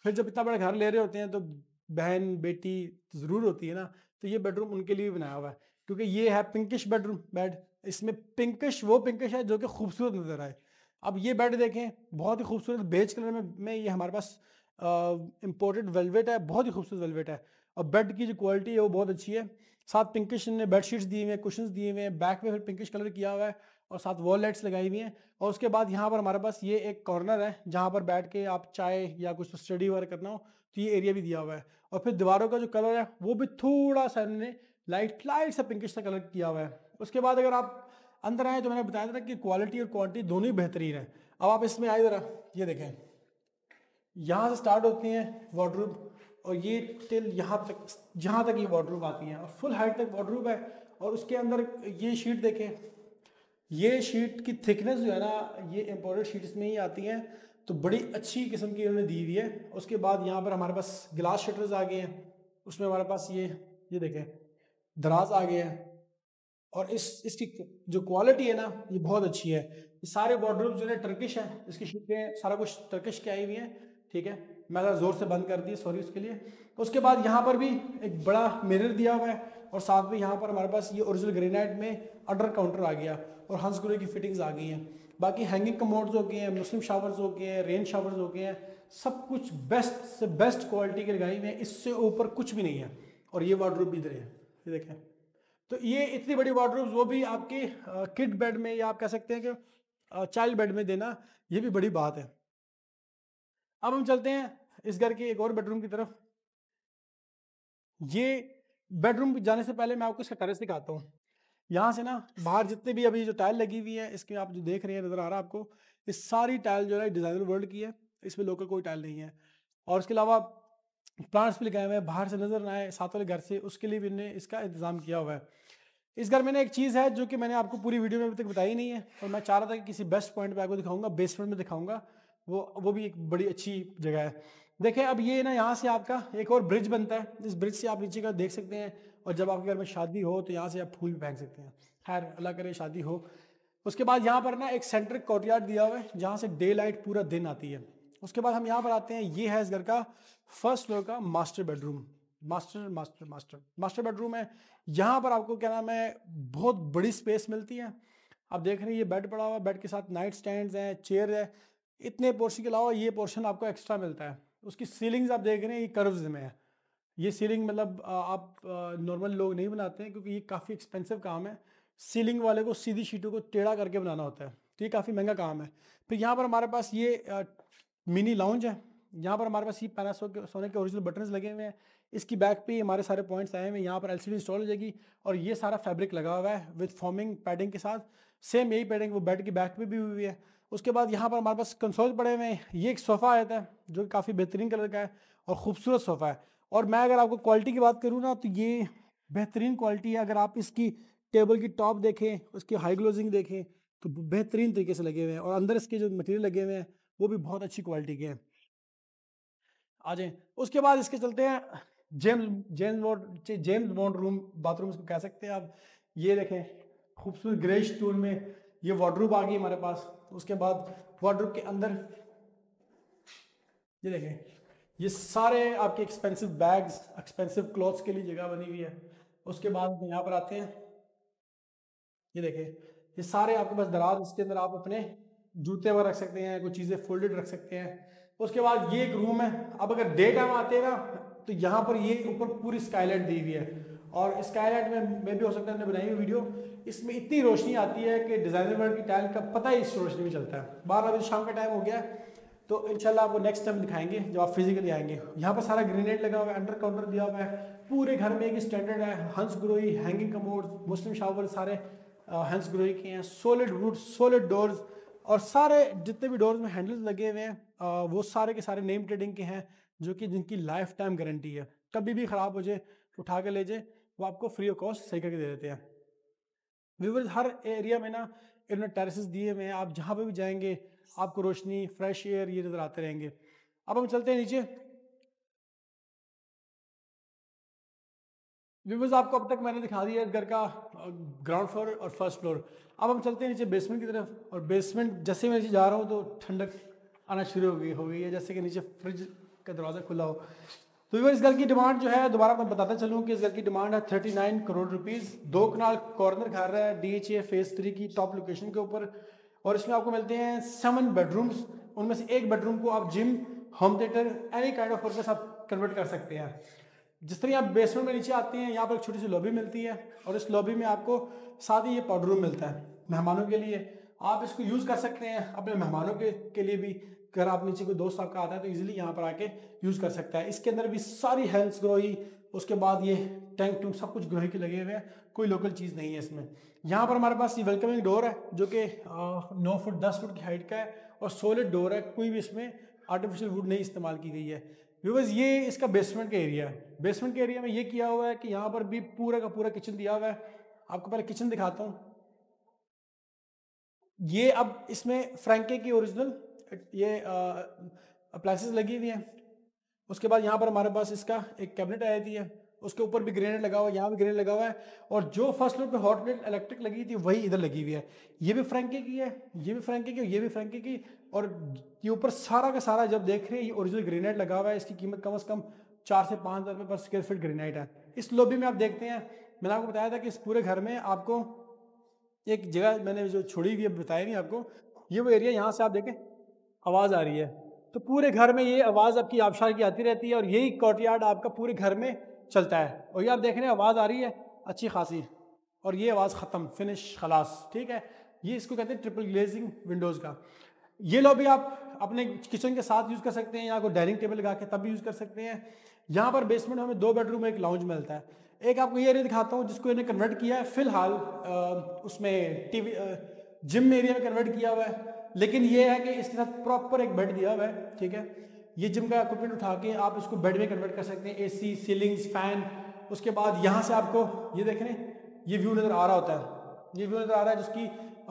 फिर जब इतना बड़ा घर ले रहे होते हैं तो बहन बेटी ज़रूर होती है ना, तो ये बेडरूम उनके लिए भी बनाया हुआ है क्योंकि ये है पिंकिश बेड। इसमें पिंकिश वो पिंकिश है जो कि खूबसूरत नज़र आए। अब ये बेड देखें, बहुत ही खूबसूरत बेज कलर में ये हमारे पास इम्पोर्टेड वेलवेट है, बहुत ही खूबसूरत वेलवेट है। और बेड की जो क्वालिटी है वो बहुत अच्छी है। साथ पिंकिश ने बेडशीट्स दिए हुए हैं, कुशन्स दिए हुए हैं, बैक में फिर पिंकिश कलर किया हुआ है और साथ वॉल लाइट्स लगाई हुई हैं। और उसके बाद यहाँ पर हमारे पास ये एक कॉर्नर है जहाँ पर बैठ के आप चाय या कुछ स्टडी वर्क करना हो तो ये एरिया भी दिया हुआ है। और फिर दीवारों का जो कलर है वो भी थोड़ा सा इन्होंने लाइट सा पिंकिश सा कलर किया हुआ है। उसके बाद अगर आप अंदर आए तो मैंने बताया था कि क्वालिटी और क्वांटिटी दोनों ही बेहतरीन है। अब आप इसमें आए ज़रा, ये देखें, यहाँ से स्टार्ट होती हैं वार्डरोब और ये टिल यहाँ तक, जहाँ तक ये वार्डरोब आती है और फुल हाइट तक वार्डरोब है। और उसके अंदर ये शीट देखें, ये शीट की थिकनेस जो है ना, ये इम्पोर्टेड शीट्स में ही आती हैं, तो बड़ी अच्छी किस्म की उन्होंने दी हुई है। उसके बाद यहाँ पर हमारे पास ग्लास शटर्स आ गए हैं, उसमें हमारे पास ये देखें दराज आ गए हैं, और इसकी जो क्वालिटी है ना ये बहुत अच्छी है। ये सारे वार्डरोब जो है टर्किश है, इसकी शीटें सारा कुछ टर्किश की आई हुई हैं, ठीक है। मैं ज़रा ज़ोर से बंद कर दी, सॉरी उसके लिए। उसके बाद यहाँ पर भी एक बड़ा मिरर दिया हुआ है, और साथ में यहाँ पर हमारे पास ये ओरिजिनल ग्रेनाइट में अंडर काउंटर आ गया, और हंस गुरे की फिटिंग्स आ गई हैं। बाकी हैंगिंग कमोड्स हो गए हैं, मुस्लिम शावर्स हो गए हैं, रेन शावर्स हो गए हैं, सब कुछ बेस्ट से बेस्ट क्वालिटी के लगाई हुई है, इससे ऊपर कुछ भी नहीं है। और ये वार्डरोब भी इधर है, ये देखें। तो ये इतनी बड़ी वार्डरोब्स, वो भी आपके किड बेड में, या आप कह सकते हैं कि चाइल्ड बेड में देना, ये भी बड़ी बात है। अब हम चलते हैं इस घर के एक और बेडरूम की तरफ। ये बेडरूम जाने से पहले मैं आपको इसका टेरेस दिखाता हूँ। यहाँ से ना बाहर जितने भी अभी जो टाइल लगी हुई है, इसके आप जो देख रहे हैं नज़र आ रहा है आपको, ये सारी टाइल जो है डिज़ाइनर वर्ल्ड की है, इसमें लोकल कोई टाइल नहीं है। और उसके अलावा प्लांट्स भी लगाए हुए हैं, बाहर से नज़र ना आए साथ वाले घर से, उसके लिए भी इन्होंने इसका इंतज़ाम किया हुआ है। इस घर में ना एक चीज़ है जो कि मैंने आपको पूरी वीडियो में अभी तक बताई नहीं है, और मैं चाह रहा था कि किसी बेस्ट पॉइंट पे आपको दिखाऊंगा, बेसमेंट में दिखाऊंगा, वो भी एक बड़ी अच्छी जगह है। देखें अब ये ना यहाँ से आपका एक और ब्रिज बनता है, इस ब्रिज से आप नीचे का देख सकते हैं, और जब आपके घर में शादी हो तो यहाँ से आप फूल भी फेंक सकते हैं। खैर अल्लाह करे शादी हो। उसके बाद यहाँ पर ना एक सेंटर कोर्टयार्ड दिया हुआ है, जहाँ से डे लाइट पूरा दिन आती है। उसके बाद हम यहाँ पर आते हैं, ये है इस घर का फर्स्ट फ्लोर का मास्टर बेडरूम। मास्टर बेडरूम है। यहाँ पर आपको क्या नाम है, बहुत बड़ी स्पेस मिलती है। आप देख रहे हैं ये बेड पड़ा हुआ है, बेड के साथ नाइट स्टैंड्स हैं, चेयर है। इतने पोर्शन के अलावा ये पोर्शन आपको एक्स्ट्रा मिलता है। उसकी सीलिंग्स आप देख रहे हैं, ये कर्व्स में है। ये सीलिंग मतलब आप नॉर्मल लोग नहीं बनाते हैं, क्योंकि ये काफ़ी एक्सपेंसिव काम है। सीलिंग वाले को सीधी शीटों को टेढ़ा करके बनाना होता है, तो ये काफ़ी महंगा काम है। फिर यहाँ पर हमारे पास ये मिनी लाउंज है। यहाँ पर हमारे पास ये पैनासोनिक के ओरिजिनल बटन्स लगे हुए हैं। इसकी बैक पे हमारे सारे पॉइंट्स आए हुए हैं। यहाँ पर एलसीडी इंस्टॉल हो जाएगी, और ये सारा फैब्रिक लगा हुआ है विद फॉर्मिंग पैडिंग के साथ। सेम यही पैडिंग वो बेड की बैक पे भी हुई है। उसके बाद यहाँ पर हमारे पास कंसोल पड़े हुए हैं। ये एक सोफ़ा आया था जो कि काफ़ी बेहतरीन कलर का है और ख़ूबसूरत सोफ़ा है। और मैं अगर आपको क्वालिटी की बात करूँ ना, तो ये बेहतरीन क्वालिटी है। अगर आप इसकी टेबल की टॉप देखें, उसकी हाई ग्लोजिंग देखें, तो बेहतरीन तरीके से लगे हुए हैं, और अंदर इसके जो मटेरियल लगे हुए हैं वो भी बहुत अच्छी क्वालिटी के हैं। आ जाए उसके बाद इसके चलते हैं जेम्स बॉन्ड रूम बाथरूम इसको कह सकते हैं आप। ये देखें खूबसूरत ग्रेश टोन में ये वार्डरोब आ गई हमारे पास। उसके बाद वार्डरोब के अंदर ये देखें, ये सारे आपके एक्सपेंसिव बैग्स, एक्सपेंसिव क्लॉथ्स के लिए जगह बनी हुई है। उसके बाद यहाँ पर आते हैं, ये देखें ये सारे आपके पास दराज, इसके अंदर आप अपने जूते वगैरह रख सकते हैं, कुछ चीज़ें फोल्डेड रख सकते हैं। उसके बाद ये एक रूम है। अब अगर डे टाइम आते हैं ना, तो यहाँ पर ये ऊपर पूरी स्काईलाइट दी हुई है, और स्काईलाइट में भी हो सकता है हमने बनाई हुई वीडियो, इसमें इतनी रोशनी आती है कि डिज़ाइनर वर्ल्ड की टाइल का पता ही इस रोशनी में चलता है। 12 बजे शाम का टाइम हो गया, तो इंशाल्लाह आपको नेक्स्ट टाइम दिखाएंगे जब आप फिजिकली आएंगे। यहाँ पर सारा ग्रेनाइट लगा हुआ है, अंडर काउंटर दिया हुआ है, पूरे घर में एक स्टैंडर्ड है। हंस ग्रोई, हैंगिंग कमोड्स, मुस्लिम शावर सारे हंस ग्रोई के हैं, सॉलिड वुड, सॉलिड डोर्स, और सारे जितने भी डोर्स में हैंडल्स लगे हुए हैं वो सारे के सारे नेम ट्रेडिंग के हैं, जो कि जिनकी लाइफ टाइम गारंटी है। कभी भी ख़राब हो जाए उठा के ले जाए, वो आपको फ्री ऑफ कॉस्ट सही करके दे देते हैं। व्यूवर्स हर एरिया में ना इन्होंने टेरेसेस दिए हुए हैं, आप जहाँ पे भी जाएंगे आपको रोशनी, फ्रेश एयर ये नज़र आते रहेंगे। अब हम चलते हैं नीचे। व्यूवर्स आपको अब तक मैंने दिखा दिया घर का ग्राउंड फ्लोर और फर्स्ट फ्लोर। अब हम चलते हैं नीचे बेसमेंट की तरफ, और बेसमेंट जैसे मैं नीचे जा रहा हूँ तो ठंडक आना शुरू हो गई है, जैसे कि नीचे फ्रिज का दरवाज़ा खुला हो। तो व्यूवर्स इस घर की डिमांड जो है, दोबारा मैं बताता चलूँ कि इस घर की डिमांड है 39 करोड़ रुपीज़। 2 कनाल कॉर्नर घर है DHA फेज़ 3 की टॉप लोकेशन के ऊपर, और इसमें आपको मिलते हैं 7 बेडरूम्स। उनमें से एक बेडरूम को आप gym, home theatre, any kind of purpose आप कन्वर्ट कर सकते हैं। जिस तरह आप बेसमेंट में नीचे आते हैं, यहाँ पर एक छोटी सी लॉबी मिलती है, और इस लॉबी में आपको साथ ही ये पाउडर रूम मिलता है मेहमानों के लिए। आप इसको यूज़ कर सकते हैं अपने मेहमानों के लिए भी। अगर आप नीचे कोई दोस्त आपका आता है तो इजीली यहाँ पर आके यूज़ कर सकता है। इसके अंदर भी सारी हेल्थ ग्रोही, उसके बाद ये टैंक टूंक सब कुछ ग्रोही के लगे हुए हैं, कोई लोकल चीज़ नहीं है इसमें। यहाँ पर हमारे पास ये वेलकमिंग डोर है, जो कि 9 फुट 10 फुट की हाइट का है, और सॉलिड डोर है, कोई भी इसमें आर्टिफिशियल वुड नहीं इस्तेमाल की गई है। व्यूअर्स ये इसका बेसमेंट का एरिया है। बेसमेंट के एरिया में ये किया हुआ है कि यहाँ पर भी पूरा का पूरा किचन दिया हुआ है। आपको पहले किचन दिखाता हूँ। ये अब इसमें फ्रैंके की ओरिजिनल ये अप्लायंसेस लगी हुई हैं। उसके बाद यहाँ पर हमारे पास इसका एक कैबिनेट आई थी है, उसके ऊपर भी ग्रेनेड लगा हुआ है, यहाँ भी ग्रेनेड लगा हुआ है, और जो फर्स्ट फ्लोर पे हॉट प्लेट इलेक्ट्रिक लगी थी वही इधर लगी हुई है। ये भी फ्रैंके की है, ये भी फ्रैंके की, ये भी फ्रैंके की, और ये ऊपर सारा का सारा जब देख रहे हैं ये ओरिजिनल ग्रेनाइट लगा हुआ है। इसकी कीमत कम से कम 4 से 5 हज़ार रुपये पर स्क्वायर फीट ग्रेनाइट है। इस लॉबी में आप देखते हैं, मैंने आपको बताया था कि इस पूरे घर में आपको एक जगह मैंने जो छोड़ी हुई है बताया नहीं आपको, ये वो एरिया, यहाँ से आप देखें आवाज़ आ रही है, तो पूरे घर में ये आवाज़ आपकी आबशार की आती रहती है, और यही कोर्टयार्ड आपका पूरे घर में चलता है। और ये आप देख रहे हैं आवाज़ आ रही है अच्छी खासी, और ये आवाज़ ख़त्म, फिनिश, खलास, ठीक है। ये इसको कहते हैं ट्रिपल ग्लेजिंग विंडोज़ का। ये लॉबी आप अपने किचन के साथ यूज़ कर सकते हैं, या कोई डाइनिंग टेबल लगा के तब भी यूज़ कर सकते हैं। यहाँ पर बेसमेंट में हमें 2 बेडरूम एक लाउंज मिलता है। एक आपको ये एरिया दिखाता हूँ जिसको इन्हें कन्वर्ट किया है फिलहाल उसमें टीवी जिम एरिया में कन्वर्ट किया हुआ है, लेकिन ये है कि इसके साथ प्रॉपर एक बेड दिया हुआ है, ठीक है। ये जिम का इक्विपमेंट उठा के आप इसको बेड में कन्वर्ट कर सकते हैं, एसी, सीलिंग्स, फैन। उसके बाद यहाँ से आपको ये देख रहे हैं ये व्यू नज़र आ रहा होता है, ये व्यू नज़र आ रहा है जिसकी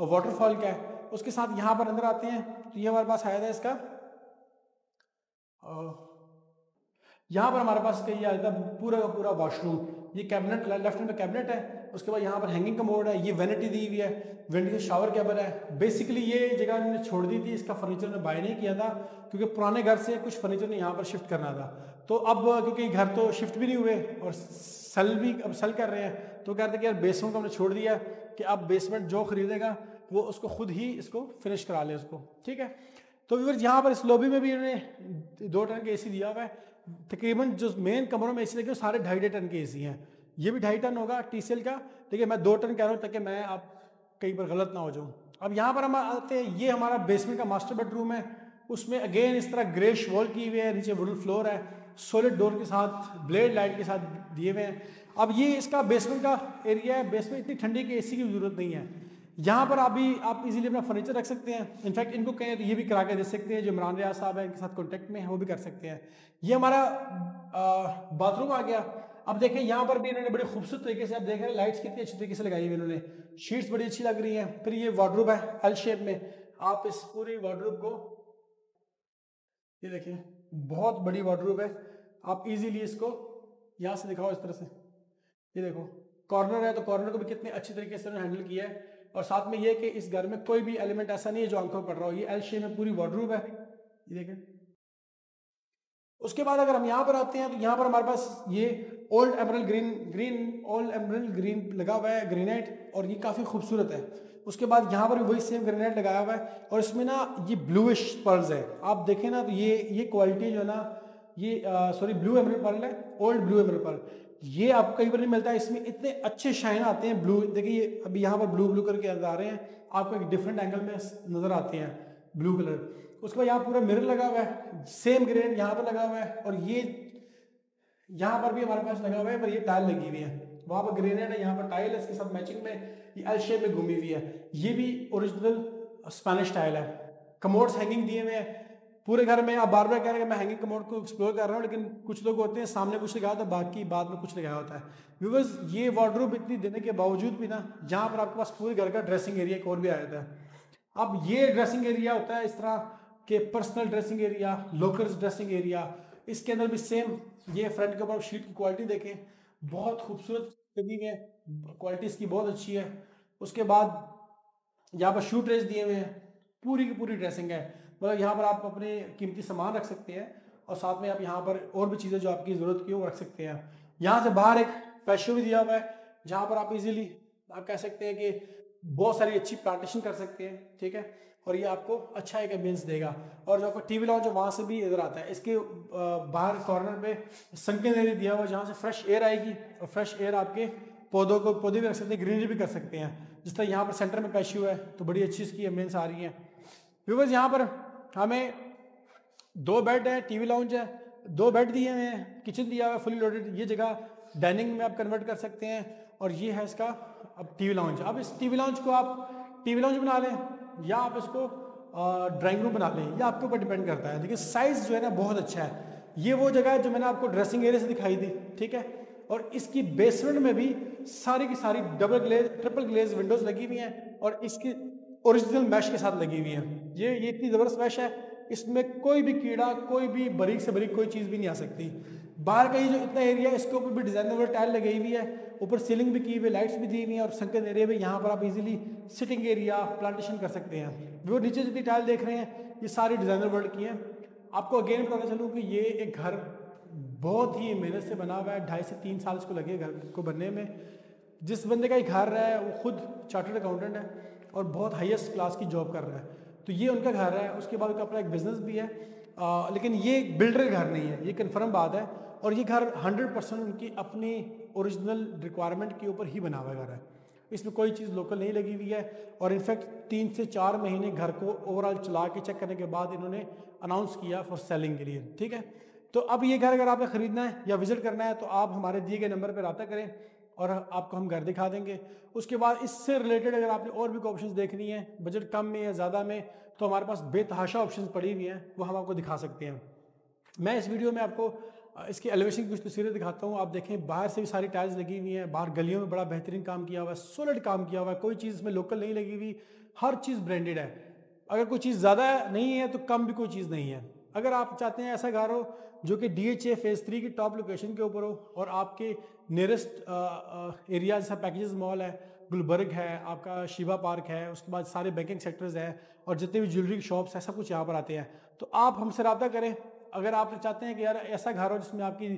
वाटरफॉल का है। उसके साथ यहाँ पर अंदर आते हैं तो ये हमारे पास आया था इसका, यहाँ पर हमारे पास कहीं आया था पूरा का पूरा वॉशरूम। ये कैबिनेट लेफ्ट में कैबिनेट है, उसके बाद यहाँ पर हैंगिंग कमोड है, ये वैनिटी दी हुई है, वैनिटी शावर कैबिन है। बेसिकली ये जगह मैंने छोड़ दी थी, इसका फर्नीचर में बाय नहीं किया था क्योंकि पुराने घर से कुछ फर्नीचर ने यहाँ पर शिफ्ट करना था। तो अब क्योंकि घर तो शिफ्ट भी नहीं हुए और सेल भी अब सेल कर रहे हैं, तो कहते हैं कि यार बेसमेंट को हमने छोड़ दिया कि अब बेसमेंट जो खरीदेगा वो उसको खुद ही इसको फिनिश करा ले उसको, ठीक है। तो व्यूअर्स यहाँ पर इस लॉबी में भी इन्होंने 2 टन के एसी दिया हुआ है। तकरीबन जो मेन कमरों में एसी लगे सारे 2.5 टन के एसी हैं। ये भी 2.5 टन होगा TCL का, ठीक है। मैं 2 टन कह रहा हूँ ताकि मैं आप कहीं पर गलत ना हो जाऊँ। अब यहाँ पर हम आते हैं, ये हमारा बेसमेंट का मास्टर बेडरूम है। उसमें अगेन इस तरह ग्रेश वॉल की हुई है, नीचे वुडन फ्लोर है, सॉलिड डोर के साथ, ब्लेड लाइट के साथ दिए हुए हैं। अब ये इसका बेसमेंट का एरिया है, बेसमेंट इतनी ठंडी की एसी की ज़रूरत नहीं है। यहाँ पर आप इजीली अपना फर्नीचर रख सकते हैं। इनफैक्ट इनको कहें तो ये भी करा के दे सकते हैं, जो इमरान रियाज साहब है इनके साथ कॉन्टेक्ट में है वो भी कर सकते हैं। ये हमारा बाथरूम आ गया। अब देखें यहाँ पर भी इन्होंने बड़े खूबसूरत तरीके से, आप देख रहे हैं लाइट्स कितनी अच्छी तरीके से लगाई हुई इन्होंने, शीट्स बड़ी अच्छी लग रही हैं। फिर ये वार्डरोब है एल शेप में, आप इस पूरी वार्डरोब को ये देखिए बहुत बड़ी वार्डरोब है। आप इजीली इसको यहाँ से दिखाओ इस तरह से, ये देखो कॉर्नर है तो कॉर्नर को भी कितने अच्छी तरीके से उन्होंने हैंडल किया है। और साथ में ये कि इस घर में कोई भी एलिमेंट ऐसा नहीं है जो आंखों में पड़ रहा हो। ये एल शेप में पूरी वार्डरोब है, ये देखें। उसके बाद अगर हम यहाँ पर आते हैं तो यहाँ पर हमारे पास ये ओल्ड एमरल्ड ग्रीन लगा हुआ है ग्रेनाइट, और ये काफ़ी खूबसूरत है। उसके बाद यहाँ पर भी वही सेम ग्रेनाइट लगाया हुआ है, और इसमें ना ये ब्लूइश पर्ल्स है। आप देखें ना तो ये क्वालिटी जो है ना, ये सॉरी ब्लू एमरल्ड पर्ल है, ओल्ड ब्लू एमरल्ड पर्ल। ये आपको कहीं पर नहीं मिलता है। इसमें इतने अच्छे शाइन आते हैं ब्लू, देखिए अभी यहाँ पर ब्लू करके आ रहे हैं, आपको एक डिफरेंट एंगल में नज़र आते हैं ब्लू कलर। उसके बाद यहाँ पूरा मिरर लगा हुआ है, सेम ग्रेड यहाँ पर लगा हुआ है, और ये यहाँ पर भी हमारे पास लगा हुआ है, पर ये टाइल लगी हुई है। वहाँ पर ग्रेनाइट है, यहाँ पर टाइल है, इसके साथ मैचिंग में ये एल शेप में घूमी हुई है। ये भी ओरिजिनल स्पेनिश टाइल है। कमोड्स हैंगिंग दिए हुए हैं पूरे घर में। आप बार बार कह रहे हैं मैं हैंगिंग कमोड को एक्सप्लोर कर रहा हूँ, लेकिन कुछ लोग होते हैं सामने कुछ लगाया होता है, बाकी बाद में कुछ लगाया होता है। व्यूअर्स ये वार्डरोब इतनी देने के बावजूद भी ना, यहाँ पर आपके पास पूरे घर का ड्रेसिंग एरिया एक और भी आ जाता है। अब ये ड्रेसिंग एरिया होता है इस तरह के personal dressing area, lockers dressing area. इसके अंदर भी सेम ये फ्रंट के ऊपर शीट की क्वालिटी देखें, बहुत खूबसूरत लगी है, क्वालिटी इसकी बहुत अच्छी है। उसके बाद यहाँ पर शू ट्रेस दिए हुए हैं, पूरी की पूरी ड्रेसिंग है। मतलब यहाँ पर आप अपने कीमती सामान रख सकते हैं, और साथ में आप यहाँ पर और भी चीज़ें जो आपकी ज़रूरत की हो वो रख सकते हैं। यहाँ से बाहर एक पैशो भी दिया हुआ है, जहाँ पर आप इजीली आप कह सकते हैं कि बहुत सारी अच्छी प्लांटेशन कर सकते हैं, ठीक है। और ये आपको अच्छा एक एम्बियंस देगा। और जो आपका टीवी लॉन्च है वहाँ से भी इधर आता है। इसके बाहर कॉर्नर पे संकन एरिया दिया हुआ है, जहाँ से फ्रेश एयर आएगी, और फ्रेश एयर आपके पौधे भी रख सकते हैं, ग्रीनरी भी कर सकते हैं। जिस तरह यहाँ पर सेंटर में पैशो है तो बड़ी अच्छी इसकी एम्बियंस आ रही है। व्यूअर्स यहाँ पर हमें 2 बेड है, टीवी लाउंज है, 2 बेड दिए हुए हैं, किचन दिया हुआ है फुली लोडेड। ये जगह डाइनिंग में आप कन्वर्ट कर सकते हैं, और ये है इसका अब टीवी लाउंज। अब इस टीवी लाउंज को आप टीवी लाउंज बना लें, या आप इसको ड्राइंग रूम बना लें, ये आपके ऊपर डिपेंड करता है। देखिए साइज़ जो है ना बहुत अच्छा है। ये वो जगह है जो मैंने आपको ड्रेसिंग एरिया से दिखाई दी, ठीक है। और इसकी बेसमेंट में भी सारी की सारी double glaze triple glaze windows लगी हुई हैं और इसकी ओरिजिनल मैश के साथ लगी हुई हैं। ये इतनी ज़बरदस्त मैश है, इसमें कोई भी कीड़ा, कोई भी बारीक से बारीक कोई चीज़ भी नहीं आ सकती। बाहर का ये जो इतना एरिया है इसके ऊपर भी डिजाइनर टाइल लगी हुई है, ऊपर सीलिंग भी की हुई है, लाइट्स भी दी हुई हैं और संकन एरिया में यहाँ पर आप इजीली सिटिंग एरिया प्लांटेशन कर सकते हैं। वो नीचे जितनी टाइल देख रहे हैं ये सारी डिजाइनर वर्ल्ड की हैं। आपको अगेन पता चलूँ कि ये एक घर बहुत ही मेहनत से बना हुआ है, 2.5 से 3 साल इसको लगे घर को बनने में। जिस बंदे का ये घर रहा है वो खुद चार्टर्ड अकाउंटेंट है और बहुत हाईएस्ट क्लास की जॉब कर रहा है, तो ये उनका घर है। उसके बाद उनका अपना एक बिजनेस भी है, लेकिन ये बिल्डर घर नहीं है, ये कन्फर्म बात है। और ये घर 100% उनकी अपनी ओरिजिनल रिक्वायरमेंट के ऊपर ही बना हुआ घर है, इसमें कोई चीज़ लोकल नहीं लगी हुई है। और इनफैक्ट 3 से 4 महीने घर को ओवरऑल चला के चेक करने के बाद इन्होंने अनाउंस किया फॉर सेलिंग के लिए, ठीक है। तो अब ये घर अगर आपने ख़रीदना है या विजिट करना है तो आप हमारे दिए गए नंबर पर रब्ता करें और आपको हम घर दिखा देंगे। उसके बाद इससे रिलेटेड अगर आपने और भी ऑप्शंस देखनी है बजट कम में या ज़्यादा में, तो हमारे पास बेतहाशा ऑप्शंस पड़ी हुई हैं, वो हम आपको दिखा सकते हैं। मैं इस वीडियो में आपको इसकी एलिवेशन की कुछ तस्वीरें दिखाता हूँ। आप देखें बाहर से भी सारी टाइल्स लगी हुई हैं, बाहर गलियों में बड़ा बेहतरीन काम किया हुआ है, सॉलिड काम किया हुआ है, कोई चीज़ इसमें लोकल नहीं लगी हुई, हर चीज़ ब्रांडेड है। अगर कोई चीज़ ज़्यादा नहीं है तो कम भी कोई चीज़ नहीं है। अगर आप चाहते हैं ऐसा घर हो जो कि DHA फेज़ 3 की टॉप लोकेशन के ऊपर हो और आपके नियरेस्ट एरिया जैसा पैकेजेस मॉल है, गुलबर्ग है, आपका शिवा पार्क है, उसके बाद सारे बैंकिंग सेक्टर्स हैं और जितने भी ज्वेलरी शॉप्स हैं सब कुछ यहाँ पर आते हैं, तो आप हमसे रब्ता करें। अगर आप चाहते हैं कि यार ऐसा घर हो जिसमें आपकी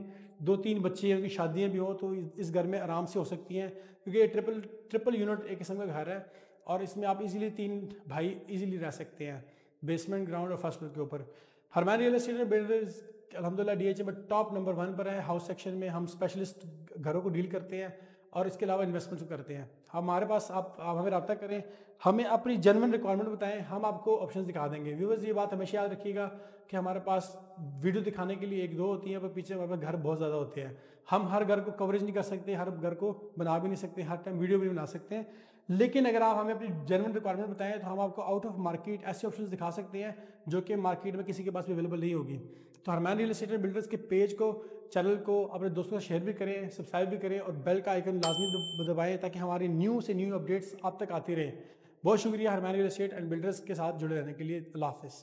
2-3 बच्चे उनकी शादियाँ भी हों तो इस घर में आराम से हो सकती हैं, क्योंकि ये ट्रिपल यूनिट एक किस्म का घर है और इसमें आप इजीली 3 भाई इजीली रह सकते हैं, बेसमेंट, ग्राउंड और फर्स्ट फ्लोर के ऊपर। हरमान रियल एस्टेट बिल्डर्स अल्हम्दुलिल्लाह DHA में टॉप नंबर 1 पर है। हाउस सेक्शन में हम स्पेशलिस्ट घरों को डील करते हैं और इसके अलावा इन्वेस्टमेंट्स करते हैं। हमारे पास आप हमें रब्ता करें, हमें अपनी जेन्युइन रिक्वायरमेंट बताएं, हम आपको ऑप्शंस दिखा देंगे। व्यूअर्स ये बात हमेशा याद रखिएगा कि हमारे पास वीडियो दिखाने के लिए 1-2 होती हैं, पर पीछे हमारे पास घर बहुत ज़्यादा होते हैं। हम हर घर को कवरेज नहीं कर सकते, हर घर को बना भी नहीं सकते, हर टाइम वीडियो भी बना सकते हैं। लेकिन अगर आप हमें अपनी जेन्युइन रिक्वायरमेंट बताएं तो हम आपको आउट ऑफ मार्केट ऐसे ऑप्शंस दिखा सकते हैं जो कि मार्केट में किसी के पास भी अवेलेबल नहीं होगी। तो हरमान रियल एस्टेट बिल्डर्स के पेज को, चैनल को अपने दोस्तों से शेयर भी करें, सब्सक्राइब भी करें और बेल का आइकन लाजमी दबाएं ताकि हमारी न्यू से न्यू अपडेट्स आप तक आती रहें। बहुत शुक्रिया Harman real estate and builders के साथ जुड़े रहने के लिए। अल्लाह हाफ़िज़।